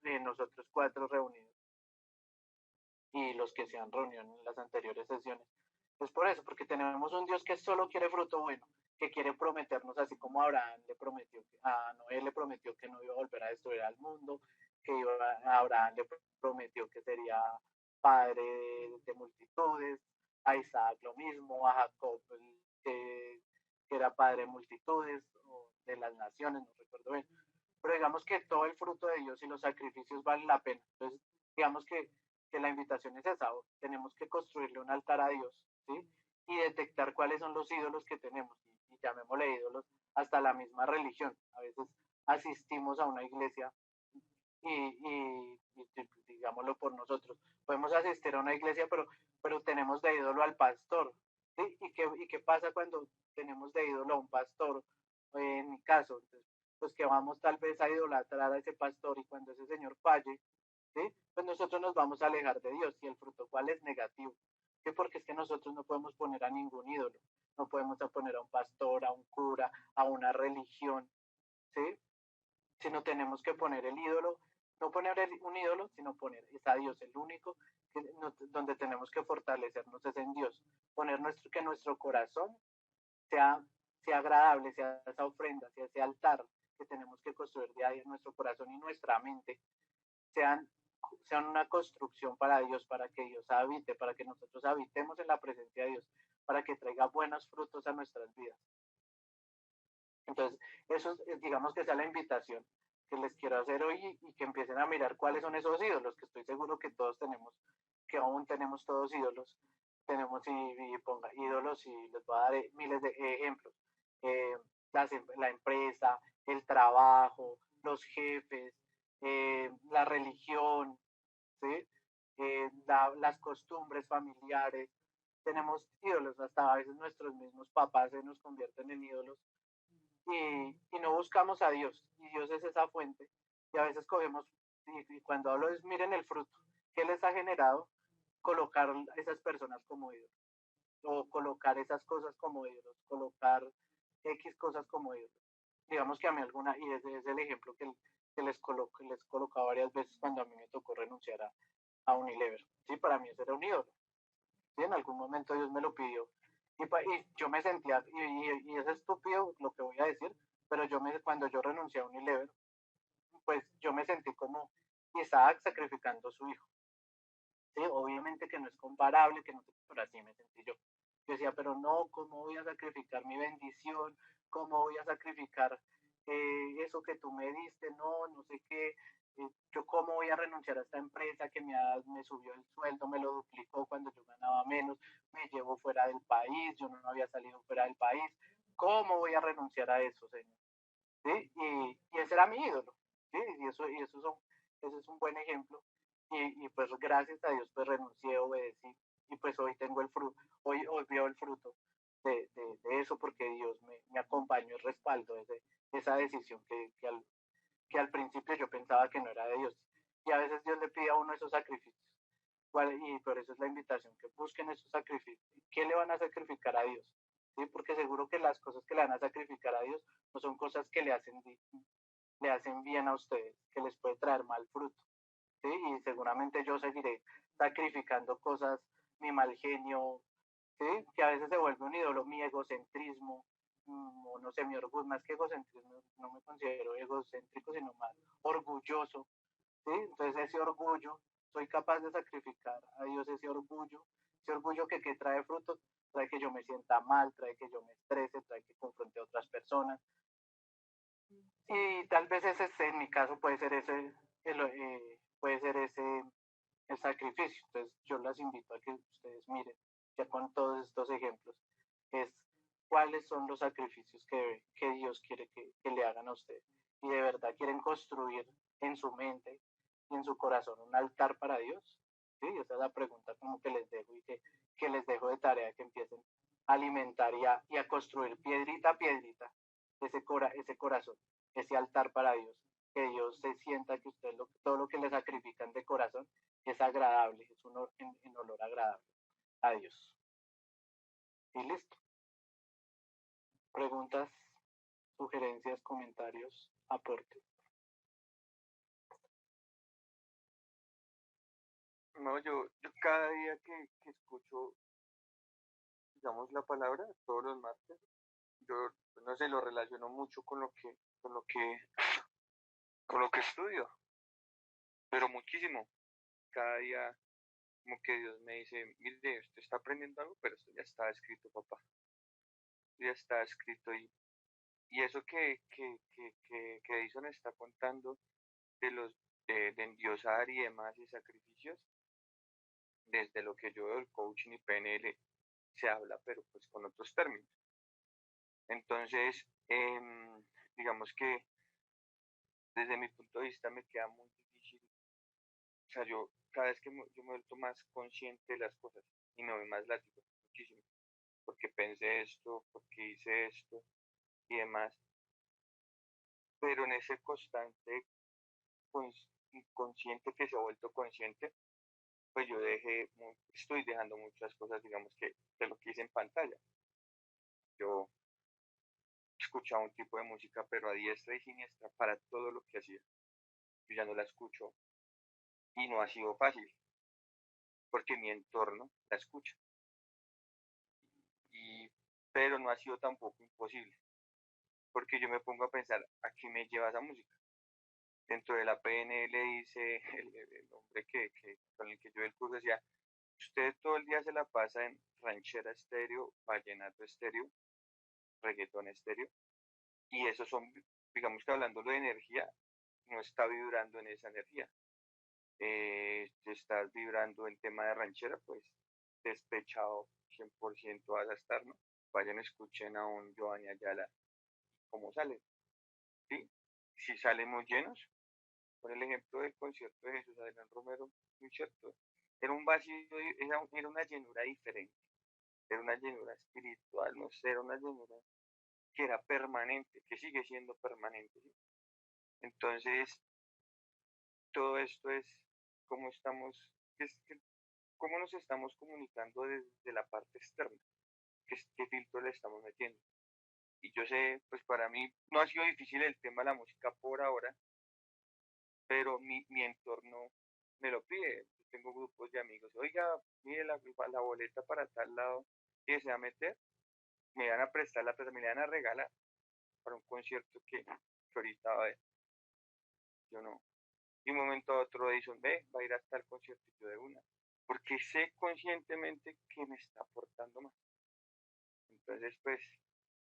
nosotros cuatro reunidos y los que se han reunido en las anteriores sesiones. Es por eso, porque tenemos un Dios que solo quiere fruto bueno, que quiere prometernos, así como Abraham le prometió, a Noé le prometió que no iba a volver a destruir al mundo, a Abraham le prometió que sería padre de multitudes, a Isaac lo mismo, a Jacob que era padre de multitudes, o de las naciones, no recuerdo bien. Pero digamos que todo el fruto de Dios y los sacrificios valen la pena. Entonces, digamos que la invitación es esa, tenemos que construirle un altar a Dios, ¿sí? Y detectar cuáles son los ídolos que tenemos, y llamémosle ídolos hasta la misma religión. A veces asistimos a una iglesia y digámoslo por nosotros, podemos asistir a una iglesia, pero tenemos de ídolo al pastor, ¿sí? ¿Y qué pasa cuando tenemos de ídolo a un pastor? En mi caso, entonces, pues que vamos tal vez a idolatrar a ese pastor y cuando ese señor falle, ¿sí? Pues nosotros nos vamos a alejar de Dios y el fruto cuál es negativo. ¿Sí? Porque es que nosotros no podemos poner a ningún ídolo, no podemos poner a un pastor, a un cura, a una religión, ¿sí? Sino tenemos que poner el ídolo, no poner un ídolo, sino poner es a Dios, el único donde tenemos que fortalecernos es en Dios, poner que nuestro corazón sea, sea agradable, sea esa ofrenda, sea ese altar que tenemos que construir de ahí en nuestro corazón y nuestra mente, sean, sean una construcción para Dios, para que Dios habite, para que nosotros habitemos en la presencia de Dios, para que traiga buenos frutos a nuestras vidas. Entonces, eso digamos que esa es la invitación que les quiero hacer hoy y que empiecen a mirar cuáles son esos ídolos, que estoy seguro que todos tenemos, que aún tenemos todos ídolos, tenemos y ponga ídolos y les voy a dar miles de ejemplos. Eh, la empresa, el trabajo, los jefes, la religión, ¿sí? Las costumbres familiares. Tenemos ídolos, hasta a veces nuestros mismos papás se nos convierten en ídolos y no buscamos a Dios, y Dios es esa fuente, y a veces cogemos, y cuando hablo es, miren el fruto, ¿qué les ha generado colocar esas personas como ídolos? O colocar esas cosas como ídolos, colocar X cosas como ídolos. Digamos que a mí alguna, y ese es el ejemplo que les colocado varias veces cuando a mí me tocó renunciar a Unilever. Sí, para mí ese era un ídolo. Sí, en algún momento Dios me lo pidió. Y yo me sentía, y es estúpido lo que voy a decir, pero cuando yo renuncié a Unilever, pues yo me sentí como Isaac sacrificando a su hijo. Sí, obviamente que no es comparable, que no, pero así me sentí yo. Yo decía, pero no, ¿cómo voy a sacrificar mi bendición? ¿Cómo voy a sacrificar eso que tú me diste? No, no sé qué. Yo cómo voy a renunciar a esta empresa que me subió el sueldo, me lo duplicó cuando yo ganaba menos, me llevó fuera del país, yo no había salido fuera del país. ¿Cómo voy a renunciar a eso, Señor? ¿Sí? Y ese era mi ídolo. ¿Sí? Ese es un buen ejemplo. Y pues gracias a Dios pues renuncié, obedecí y pues hoy tengo el fruto, hoy veo el fruto de eso porque Dios me acompañó y respaldó esa decisión que al principio yo pensaba que no era de Dios. Y a veces Dios le pide a uno esos sacrificios. Y por eso es la invitación, que busquen esos sacrificios. ¿Qué le van a sacrificar a Dios? ¿Sí? Porque seguro que las cosas que le van a sacrificar a Dios no son cosas que le hacen bien a ustedes, que les puede traer mal fruto. ¿Sí? Y seguramente yo seguiré sacrificando cosas, mi mal genio, ¿sí? Que a veces se vuelve un ídolo, mi egocentrismo, o no sé, mi orgullo, más que egocentrismo, no me considero egocéntrico, sino más orgulloso, ¿sí? Entonces ese orgullo, soy capaz de sacrificar a Dios ese orgullo que trae frutos, trae que yo me sienta mal, trae que yo me estrese, trae que confronte a otras personas, y tal vez en mi caso puede ser puede ser ese el sacrificio. Entonces yo las invito a que ustedes miren, ya con todos estos ejemplos, es cuáles son los sacrificios que Dios quiere que le hagan a ustedes. Y de verdad quieren construir en su mente y en su corazón un altar para Dios. ¿Sí? Esa es la pregunta como que les dejo y que les dejo de tarea que empiecen a alimentar y a construir piedrita a piedrita ese corazón, ese altar para Dios. Que Dios se sienta que ustedes todo lo que le sacrifican de corazón es agradable, es en olor agradable a Dios. Y listo. Preguntas, sugerencias, comentarios, aportes. No, yo cada día que escucho, digamos, la palabra, todos los martes, yo, no sé, lo relaciono mucho con lo que estudio, pero muchísimo. Cada día como que Dios me dice, mire, usted está aprendiendo algo, pero esto ya está escrito, papá. Esto ya está escrito y eso que Edison está contando de endiosar y demás y sacrificios, desde lo que yo veo el coaching y PNL se habla, pero pues con otros términos. Entonces, digamos que desde mi punto de vista me queda muy difícil. O sea, yo cada vez yo me he vuelto más consciente de las cosas y me voy más látigo, muchísimo, porque pensé esto, porque hice esto y demás, pero en ese constante inconsciente que se ha vuelto consciente, pues yo estoy dejando muchas cosas, digamos que de lo que hice en pantalla. Yo escuchaba un tipo de música, pero a diestra y siniestra para todo lo que hacía. Yo ya no la escucho y no ha sido fácil, porque mi entorno la escucha. Y, pero no ha sido tampoco imposible, porque yo me pongo a pensar, ¿a qué me lleva esa música? Dentro de la PNL dice el hombre con el que yo el curso decía, usted todo el día se la pasa en ranchera estéreo, vallenato estéreo, reggaetón estéreo, y esos son, digamos que hablando de energía, no está vibrando en esa energía. Estás vibrando en tema de ranchera, pues despechado 100% vas a estar, ¿no? Vayan, escuchen a un Giovanni Ayala, cómo salen, ¿sí? Si salen muy llenos, por el ejemplo del concierto de Jesús Adrián Romero, muy cierto, era un vacío, era una llenura diferente, era una llenura espiritual, no sé, era una llenura que era permanente, que sigue siendo permanente, ¿sí? Entonces, todo esto es cómo estamos, cómo nos estamos comunicando desde la parte externa, qué filtro le estamos metiendo. Y yo sé, pues para mí no ha sido difícil el tema de la música por ahora, pero mi entorno me lo pide. Tengo grupos de amigos, oiga, mire la boleta para tal lado que se va a meter, me van a prestar la plata, me la van a regalar para un concierto que ahorita va a haber. Yo no. Y un momento a otro dicen, ve, va a ir hasta el concierto y yo de una. Porque sé conscientemente que me está aportando más. Entonces, pues,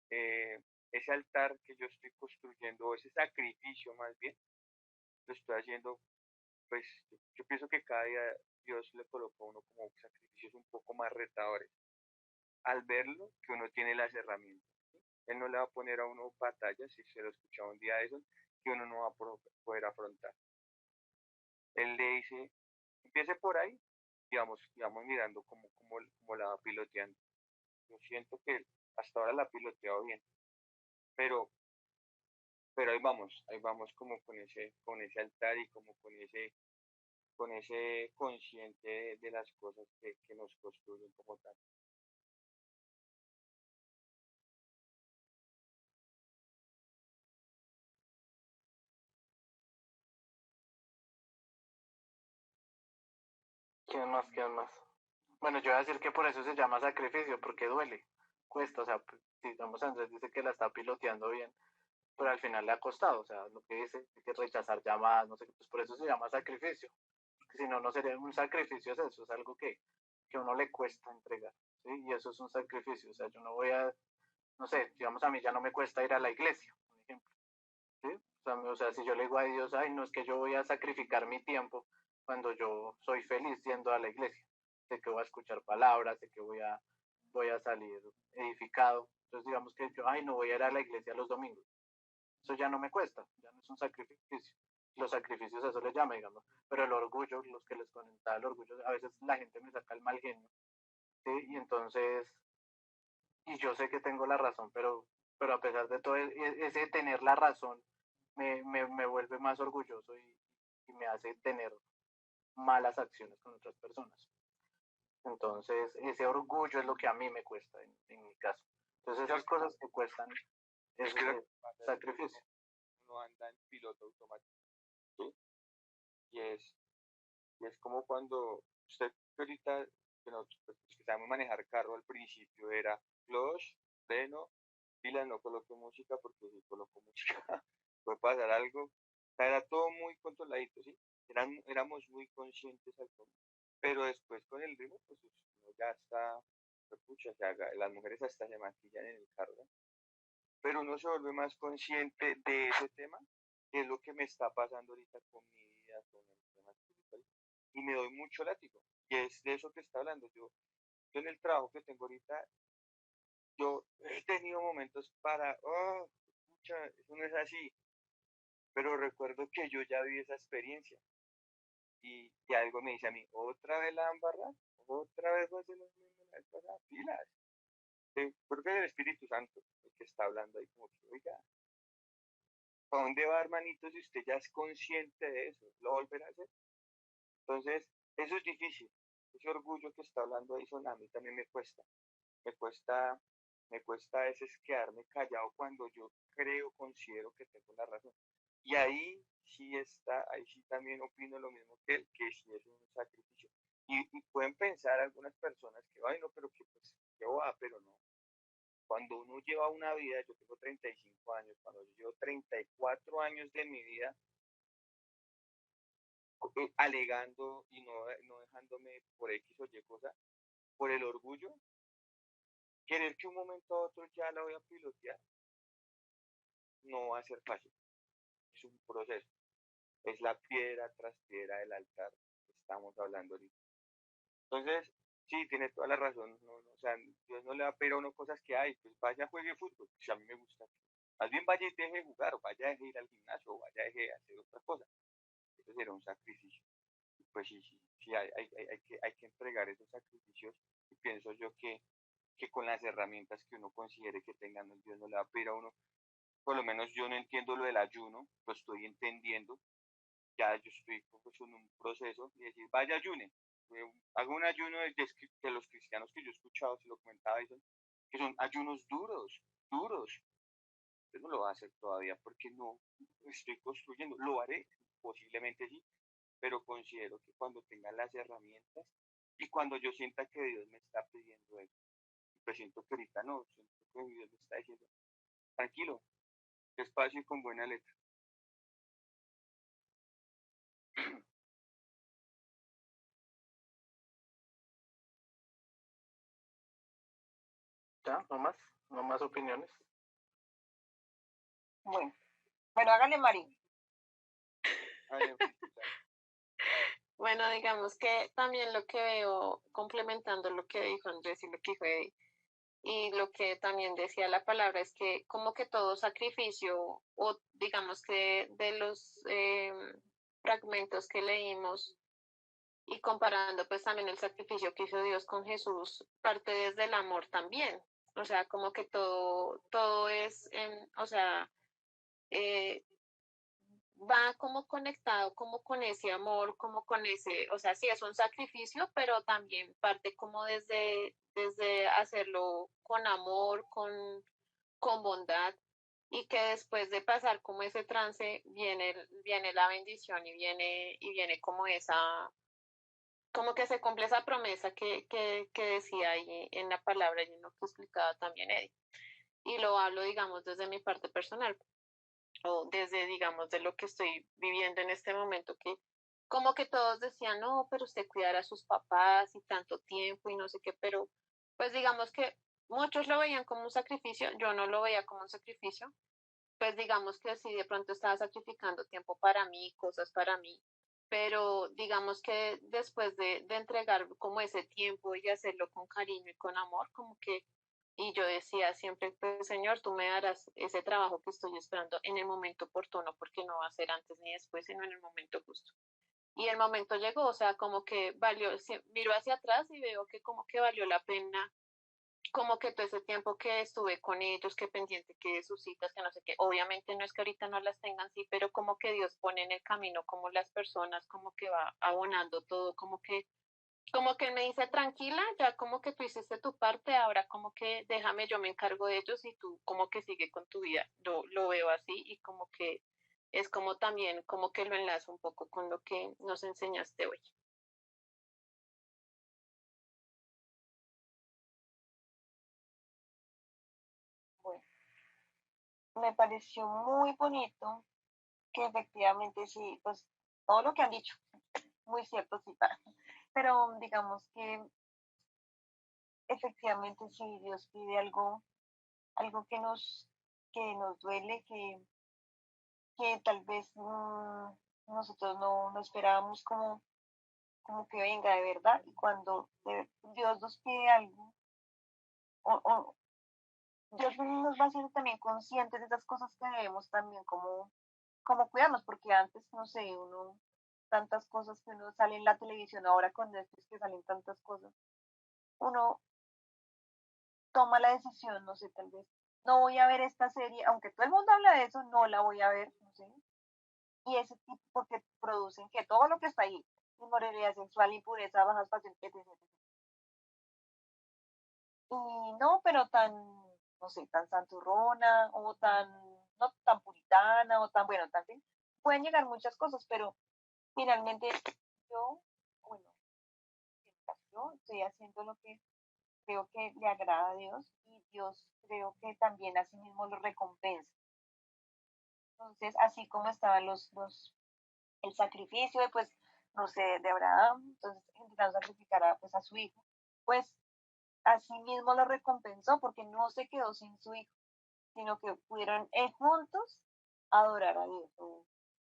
ese altar que yo estoy construyendo, o ese sacrificio más bien, lo estoy haciendo, pues, yo pienso que cada día Dios le coloca a uno como sacrificios un poco más retadores. Al verlo, que uno tiene las herramientas. ¿Sí? Él no le va a poner a uno batallas, si se lo escuchaba un día de eso, que uno no va a poder afrontar. Él le dice, empiece por ahí y vamos mirando cómo la va piloteando. Yo siento que hasta ahora la ha piloteado bien, pero, pero ahí vamos como con ese altar y como con ese consciente de las cosas que nos construyen como tal. ¿Quién más? ¿Quién más? Bueno, yo voy a decir que por eso se llama sacrificio, porque duele, cuesta, o sea, digamos Andrés dice que la está piloteando bien, pero al final le ha costado, o sea, lo que dice, hay que rechazar llamadas, no sé qué, pues por eso se llama sacrificio, porque si no, no sería un sacrificio, es eso, es algo que a uno le cuesta entregar, ¿sí? Y eso es un sacrificio, o sea, yo no voy a, no sé, digamos a mí ya no me cuesta ir a la iglesia, por ejemplo, ¿sí? O sea, si yo le digo a Dios, ay, no es que yo voy a sacrificar mi tiempo cuando yo soy feliz yendo a la iglesia, sé que voy a escuchar palabras, sé que voy a salir edificado, entonces digamos que yo, ay, no voy a ir a la iglesia los domingos, eso ya no me cuesta, ya no es un sacrificio. Los sacrificios eso le llama, digamos. Pero el orgullo, los que les comentaba el orgullo, a veces la gente me saca el mal genio, ¿sí? Y entonces, y yo sé que tengo la razón, pero a pesar de todo, ese tener la razón me vuelve más orgulloso y me hace tener malas acciones con otras personas. Entonces, ese orgullo es lo que a mí me cuesta en mi caso. Entonces, esas cosas que cuestan es sacrificio. Uno anda en piloto automático, ¿sí? Y es como cuando usted ahorita, que sabemos manejar carro al principio, era clutch, freno, pilas, no coloco música porque si coloco música puede pasar algo. O sea, era todo muy controladito, ¿sí? Éramos muy conscientes al comienzo. Pero después con el ritmo, pues uno ya está, pues, pucha, las mujeres hasta se maquillan en el carro, ¿no? Pero uno se vuelve más consciente de ese tema, que es lo que me está pasando ahorita con mi vida, con el tema espiritual, y me doy mucho látigo. Y es de eso que está hablando. Yo en el trabajo que tengo ahorita, yo he tenido momentos para, oh, pucha, eso no es así, pero recuerdo que yo ya viví esa experiencia y algo me dice a mí, otra vez la embarrada, otra vez va a ser lo mismo la vez pasada, pilas. Creo que es el Espíritu Santo el que está hablando ahí como que, oiga, ¿para dónde va, hermanito, si usted ya es consciente de eso? ¿Lo volverá a hacer? Entonces, eso es difícil. Ese orgullo que está hablando ahí, a mí también me cuesta. Me cuesta, me cuesta a veces quedarme callado cuando yo considero que tengo la razón. Y ahí sí también opino lo mismo que él, que sí es un sacrificio. Y pueden pensar algunas personas que, ay, no, pero que pues, qué va, pero no. Cuando uno lleva una vida, yo tengo 35 años, cuando yo llevo 34 años de mi vida alegando y no dejándome por X o Y cosa, por el orgullo, querer que un momento a otro ya la voy a pilotear, no va a ser fácil. Es un proceso. Es la piedra tras piedra del altar que estamos hablando ahorita. Entonces, sí, tiene toda la razón. O sea, Dios no le va a pedir a uno cosas que hay, pues vaya, juegue fútbol, si a mí me gusta. Más bien vaya y deje de jugar, o vaya, deje de ir al gimnasio, o vaya, deje de hacer otras cosas. Eso será un sacrificio. Pues sí, hay que entregar esos sacrificios y pienso yo que que con las herramientas que uno considere que tengan, Dios no le va a pedir a uno. Por lo menos yo no entiendo lo del ayuno, lo estoy entendiendo, ya yo estoy pues, en un proceso de decir, vaya ayune, hago un ayuno de los cristianos que yo he escuchado, se lo comentaba, dicen, que son ayunos duros, duros. Yo no lo voy a hacer todavía porque no estoy construyendo, lo haré, posiblemente sí, pero considero que cuando tenga las herramientas y cuando yo sienta que Dios me está pidiendo eso, pues siento que ahorita no, siento que Dios me está diciendo, tranquilo, despacio y con buena letra. ¿Ya? ¿No más opiniones? Bueno, hágale, Mari. Bueno, digamos que también lo que veo, complementando lo que dijo Andrés y lo que dijo Eddie, y lo que también decía la palabra, es que como que todo sacrificio, o digamos que de los fragmentos que leímos, y comparando pues también el sacrificio que hizo Dios con Jesús, parte desde el amor también. O sea, como que todo es, o sea, eh, va como conectado como con ese amor, como con ese, o sea, sí es un sacrificio, pero también parte como desde hacerlo con amor, con bondad, y que después de pasar como ese trance viene la bendición y viene como esa, como que se cumple esa promesa que decía ahí en la palabra y en lo que explicaba también Eddie. Y lo hablo, digamos, desde mi parte personal o desde, digamos, de lo que estoy viviendo en este momento, que como que todos decían, no, pero usted cuidará a sus papás y tanto tiempo y no sé qué, pero pues digamos que muchos lo veían como un sacrificio, yo no lo veía como un sacrificio, pues digamos que sí, de pronto estaba sacrificando tiempo para mí, cosas para mí, pero digamos que después de entregar como ese tiempo y hacerlo con cariño y con amor, como que, y yo decía siempre, pues Señor, tú me darás ese trabajo que estoy esperando en el momento oportuno, porque no va a ser antes ni después, sino en el momento justo. Y el momento llegó, o sea, como que valió, miro hacia atrás y veo que como que valió la pena, como que todo ese tiempo que estuve con ellos, que pendiente que de sus citas, que no sé qué, obviamente no es que ahorita no las tengan, sí, pero como que Dios pone en el camino como las personas, como que va abonando todo, como que Él me dice, tranquila, ya como que tú hiciste tu parte, ahora como que déjame, yo me encargo de ellos y tú como que sigue con tu vida. Yo lo veo así y como que es como también, como que lo enlazo un poco con lo que nos enseñaste hoy. Bueno, me pareció muy bonito que efectivamente sí, pues todo lo que han dicho, muy cierto, sí, pero digamos que efectivamente si Dios pide algo que nos duele, que tal vez nosotros no esperábamos como que venga de verdad, y cuando Dios nos pide algo, o Dios nos va haciendo también conscientes de esas cosas que debemos también como cuidarnos, porque antes, no sé, tantas cosas que uno sale en la televisión, ahora con Netflix que salen tantas cosas, uno toma la decisión, no sé, tal vez, no voy a ver esta serie, aunque todo el mundo habla de eso, no la voy a ver, no sé, y ese tipo, porque producen que todo lo que está ahí, inmoralidad sexual, impureza, bajas pasiones, etc. Y no, pero tan, no sé, tan santurrona o tan, no tan puritana o tan, bueno, tan, pueden llegar muchas cosas, pero finalmente yo, bueno, yo estoy haciendo lo que creo que le agrada a Dios, y Dios creo que también así mismo lo recompensa. Entonces, así como estaban el sacrificio de, pues, no sé, de Abraham, entonces intentaron sacrificar pues, a su hijo, pues así mismo lo recompensó porque no se quedó sin su hijo, sino que pudieron juntos adorar a Dios.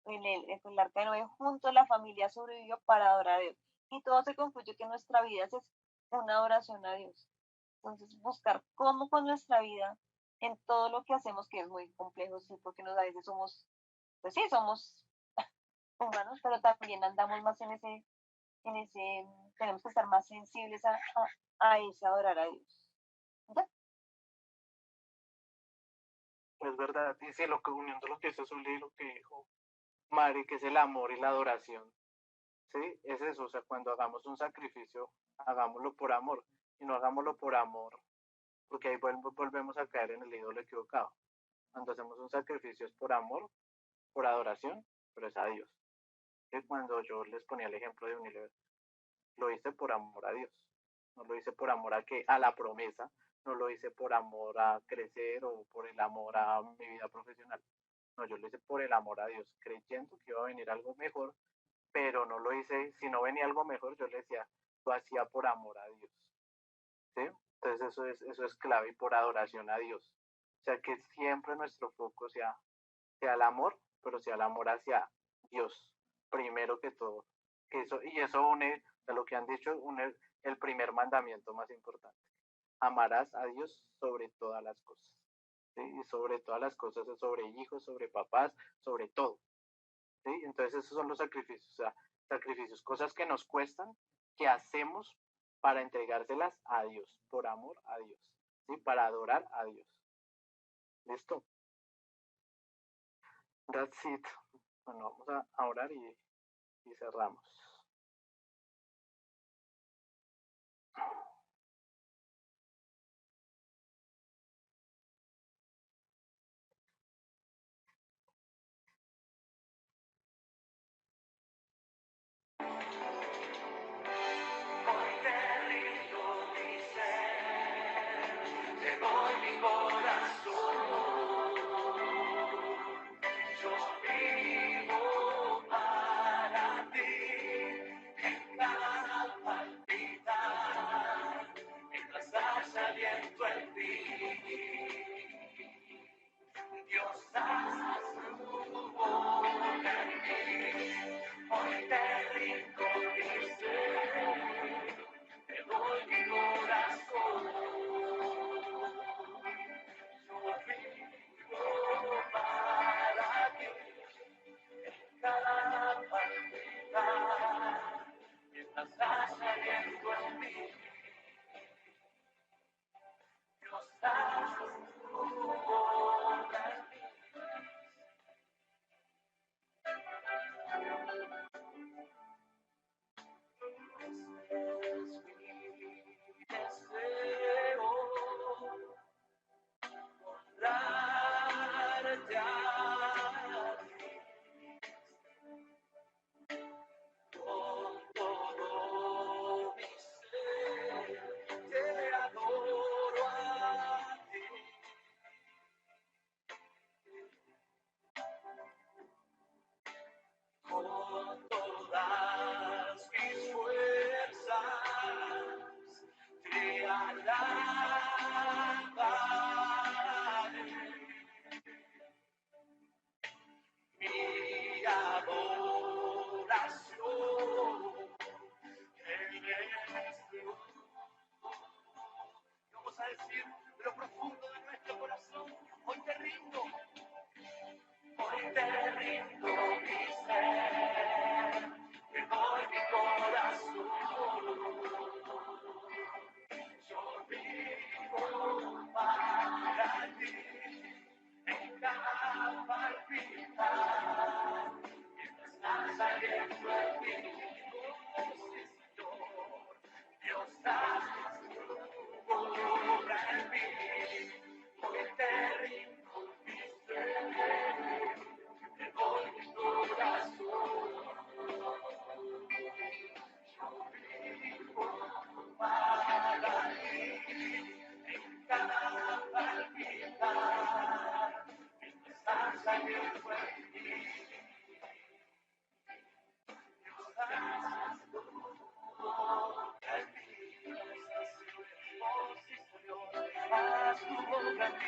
En el arca de Noé, juntos la familia sobrevivió para adorar a Dios. Y todo se concluye que nuestra vida es una adoración a Dios. Entonces, buscar cómo con nuestra vida, en todo lo que hacemos, que es muy complejo, sí, porque a veces somos, pues sí, somos humanos, pero también andamos más en ese, tenemos que estar más sensibles a ese adorar a Dios. Es verdad, y sí, uniendo lo que dice Zully y lo que dijo Mari, que es el amor y la adoración, ¿sí? Es eso, o sea, cuando hagamos un sacrificio, hagámoslo por amor, y no hagámoslo por amor, porque ahí volvemos a caer en el ídolo equivocado. Cuando hacemos un sacrificio es por amor, por adoración, pero es a Dios. Y cuando yo les ponía el ejemplo de Unilever, lo hice por amor a Dios, no lo hice por amor a la promesa, no lo hice por amor a crecer o por el amor a mi vida profesional. No, yo lo hice por el amor a Dios, creyendo que iba a venir algo mejor, pero no lo hice, si no venía algo mejor, yo le decía, lo hacía por amor a Dios, ¿sí? Entonces eso es clave y por adoración a Dios. O sea, que siempre nuestro foco sea el amor, pero sea el amor hacia Dios, primero que todo. Y eso une, de lo que han dicho, une el primer mandamiento más importante. Amarás a Dios sobre todas las cosas. ¿Sí? Y sobre todas las cosas, sobre hijos, sobre papás, sobre todo. ¿Sí? Entonces esos son los sacrificios, o sea, sacrificios, cosas que nos cuestan, que hacemos para entregárselas a Dios, por amor a Dios, ¿sí? Para adorar a Dios. ¿Listo? That's it. Bueno, vamos a orar y cerramos.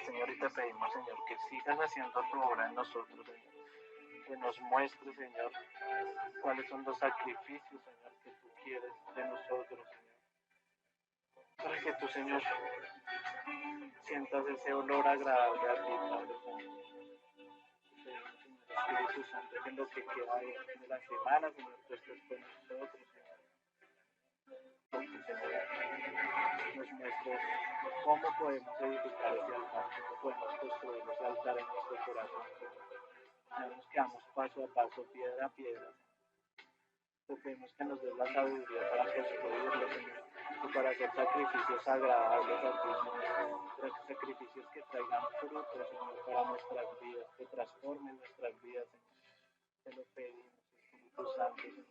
Señor, y te pedimos, Señor, que sigas haciendo tu obra en nosotros, Señor. Que nos muestres, Señor, cuáles son los sacrificios, Señor, que tú quieres de nosotros, Señor. Para que tú, Señor, sientas ese olor agradable a ti, Padre Santo. Señor Espíritu Santo, que en lo que queda de la semana, Señor, tú estés con nosotros, Señor. porque, Señor, nos muestres cómo podemos edificar ese altar, cómo podemos construir ese altar en nuestro corazón, Señor. Sabemos que vamos paso a paso, piedra a piedra. Te pedimos que nos des la sabiduría para construirlo, Señor, y para hacer sacrificios agradables a ti, Señor. Sacrificios que traigan fruto, Señor, para nuestras vidas, que transformen nuestras vidas, Señor. Te lo pedimos, Espíritu Santo, Señor.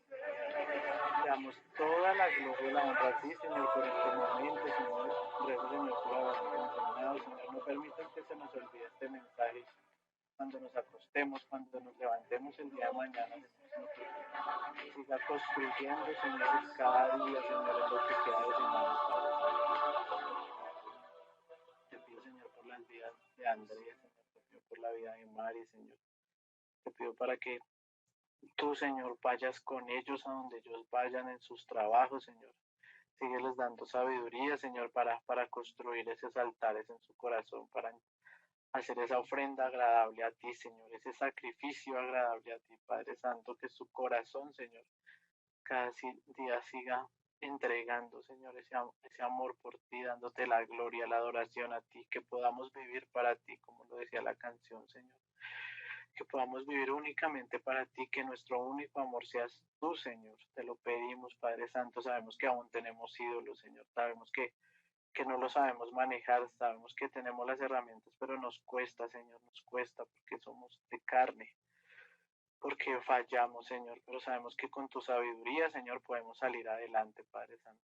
Te damos toda la gloria y la honra a ti, Señor, por este momento, Señor. Gracias, Señor, por habernos enseñado, Señor. No permitas que se nos olvide este mensaje cuando nos acostemos, cuando nos levantemos el día de mañana, Señor. Siga construyendo, Señor, cada día, Señor, en lo que queda de semana, Padre. Te pido, Señor, por las vidas de Andrés, Señor. Te pido por la vida de Mari, Señor. Te pido para que tú, Señor, vayas con ellos a donde ellos vayan en sus trabajos, Señor. Sígueles dando sabiduría, Señor, para construir esos altares en su corazón, para hacer esa ofrenda agradable a ti, Señor, ese sacrificio agradable a ti, Padre Santo, que su corazón, Señor, cada día siga entregando, Señor, ese amor por ti, dándote la gloria, la adoración a ti, que podamos vivir para ti, como lo decía la canción, Señor. Que podamos vivir únicamente para ti, que nuestro único amor seas tú, Señor. Te lo pedimos, Padre Santo. Sabemos que aún tenemos ídolos, Señor. Sabemos que no lo sabemos manejar, sabemos que tenemos las herramientas, pero nos cuesta, Señor, nos cuesta porque somos de carne, porque fallamos, Señor, pero sabemos que con tu sabiduría, Señor, podemos salir adelante, Padre Santo.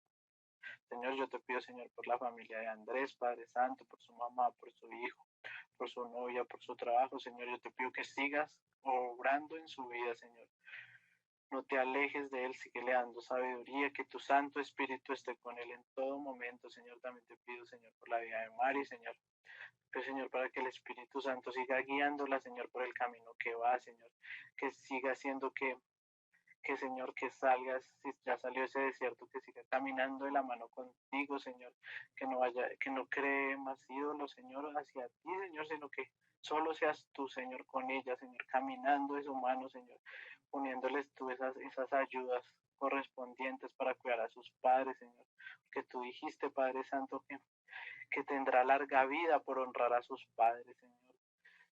Señor, yo te pido, Señor, por la familia de Andrés, Padre Santo, por su mamá, por su hijo, por su novia, por su trabajo, Señor, yo te pido que sigas obrando en su vida, Señor. No te alejes de él, sigue dando sabiduría, que tu Santo Espíritu esté con él en todo momento, Señor. También te pido, Señor, por la vida de Mari, Señor. Pero, Señor, para que el Espíritu Santo siga guiándola, Señor, por el camino que va, Señor. Que siga haciendo que Señor, que salgas, si ya salió ese desierto, que siga caminando de la mano contigo, Señor. Que no cree más ídolos, Señor, hacia ti, Señor, sino que solo seas tú, Señor, con ella, Señor, caminando de su mano, Señor, poniéndoles tú esas ayudas correspondientes para cuidar a sus padres, Señor. Que tú dijiste, Padre Santo, que tendrá larga vida por honrar a sus padres, Señor.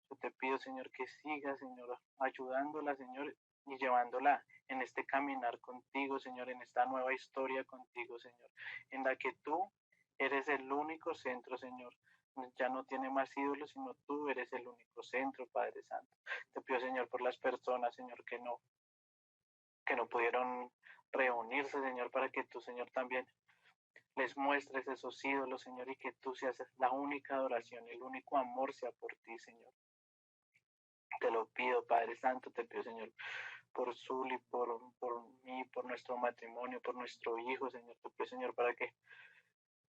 Yo te pido, Señor, que siga, Señor, ayudándola, Señor, y llevándola en este caminar contigo, Señor, en esta nueva historia contigo, Señor, en la que tú eres el único centro, Señor. Ya no tiene más ídolos, sino tú eres el único centro, Padre Santo. Te pido, Señor, por las personas, Señor, que no pudieron reunirse, Señor, para que tú, Señor, también les muestres esos ídolos, Señor, y que tú seas la única adoración, el único amor sea por ti, Señor. Te lo pido, Padre Santo, te pido, Señor, por Zuli, por mí, por nuestro matrimonio, por nuestro hijo, Señor. Te pido, Señor, para que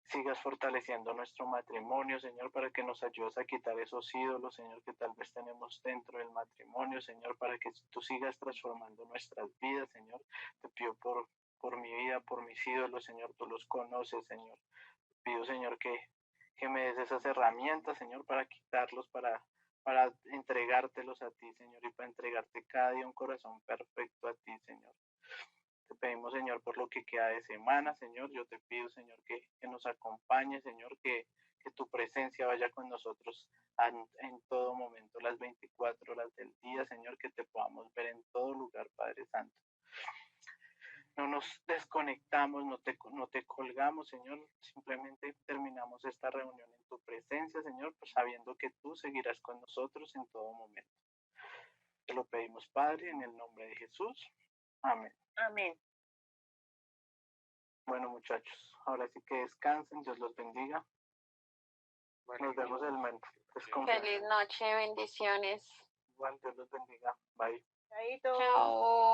sigas fortaleciendo nuestro matrimonio, Señor, para que nos ayudes a quitar esos ídolos, Señor, que tal vez tenemos dentro del matrimonio, Señor, para que tú sigas transformando nuestras vidas, Señor. Te pido por mi vida, por mis ídolos, Señor, tú los conoces, Señor. Te pido, Señor, que me des esas herramientas, Señor, para quitarlos, para entregártelos a ti, Señor, y para entregarte cada día un corazón perfecto a ti, Señor. Te pedimos, Señor, por lo que queda de semana, Señor. Yo te pido, Señor, que nos acompañe, Señor, que tu presencia vaya con nosotros en todo momento, las 24 horas del día, Señor, que te podamos ver en todo lugar, Padre Santo. No nos desconectamos, no te colgamos, Señor, simplemente terminamos esta reunión en tu presencia, Señor, pues sabiendo que tú seguirás con nosotros en todo momento. Te lo pedimos, Padre, en el nombre de Jesús. Amén. Amén. Bueno, muchachos, ahora sí que descansen, Dios los bendiga. Nos vemos el martes. Feliz noche, bendiciones. Igual, Dios los bendiga. Bye. Chaito. Chao.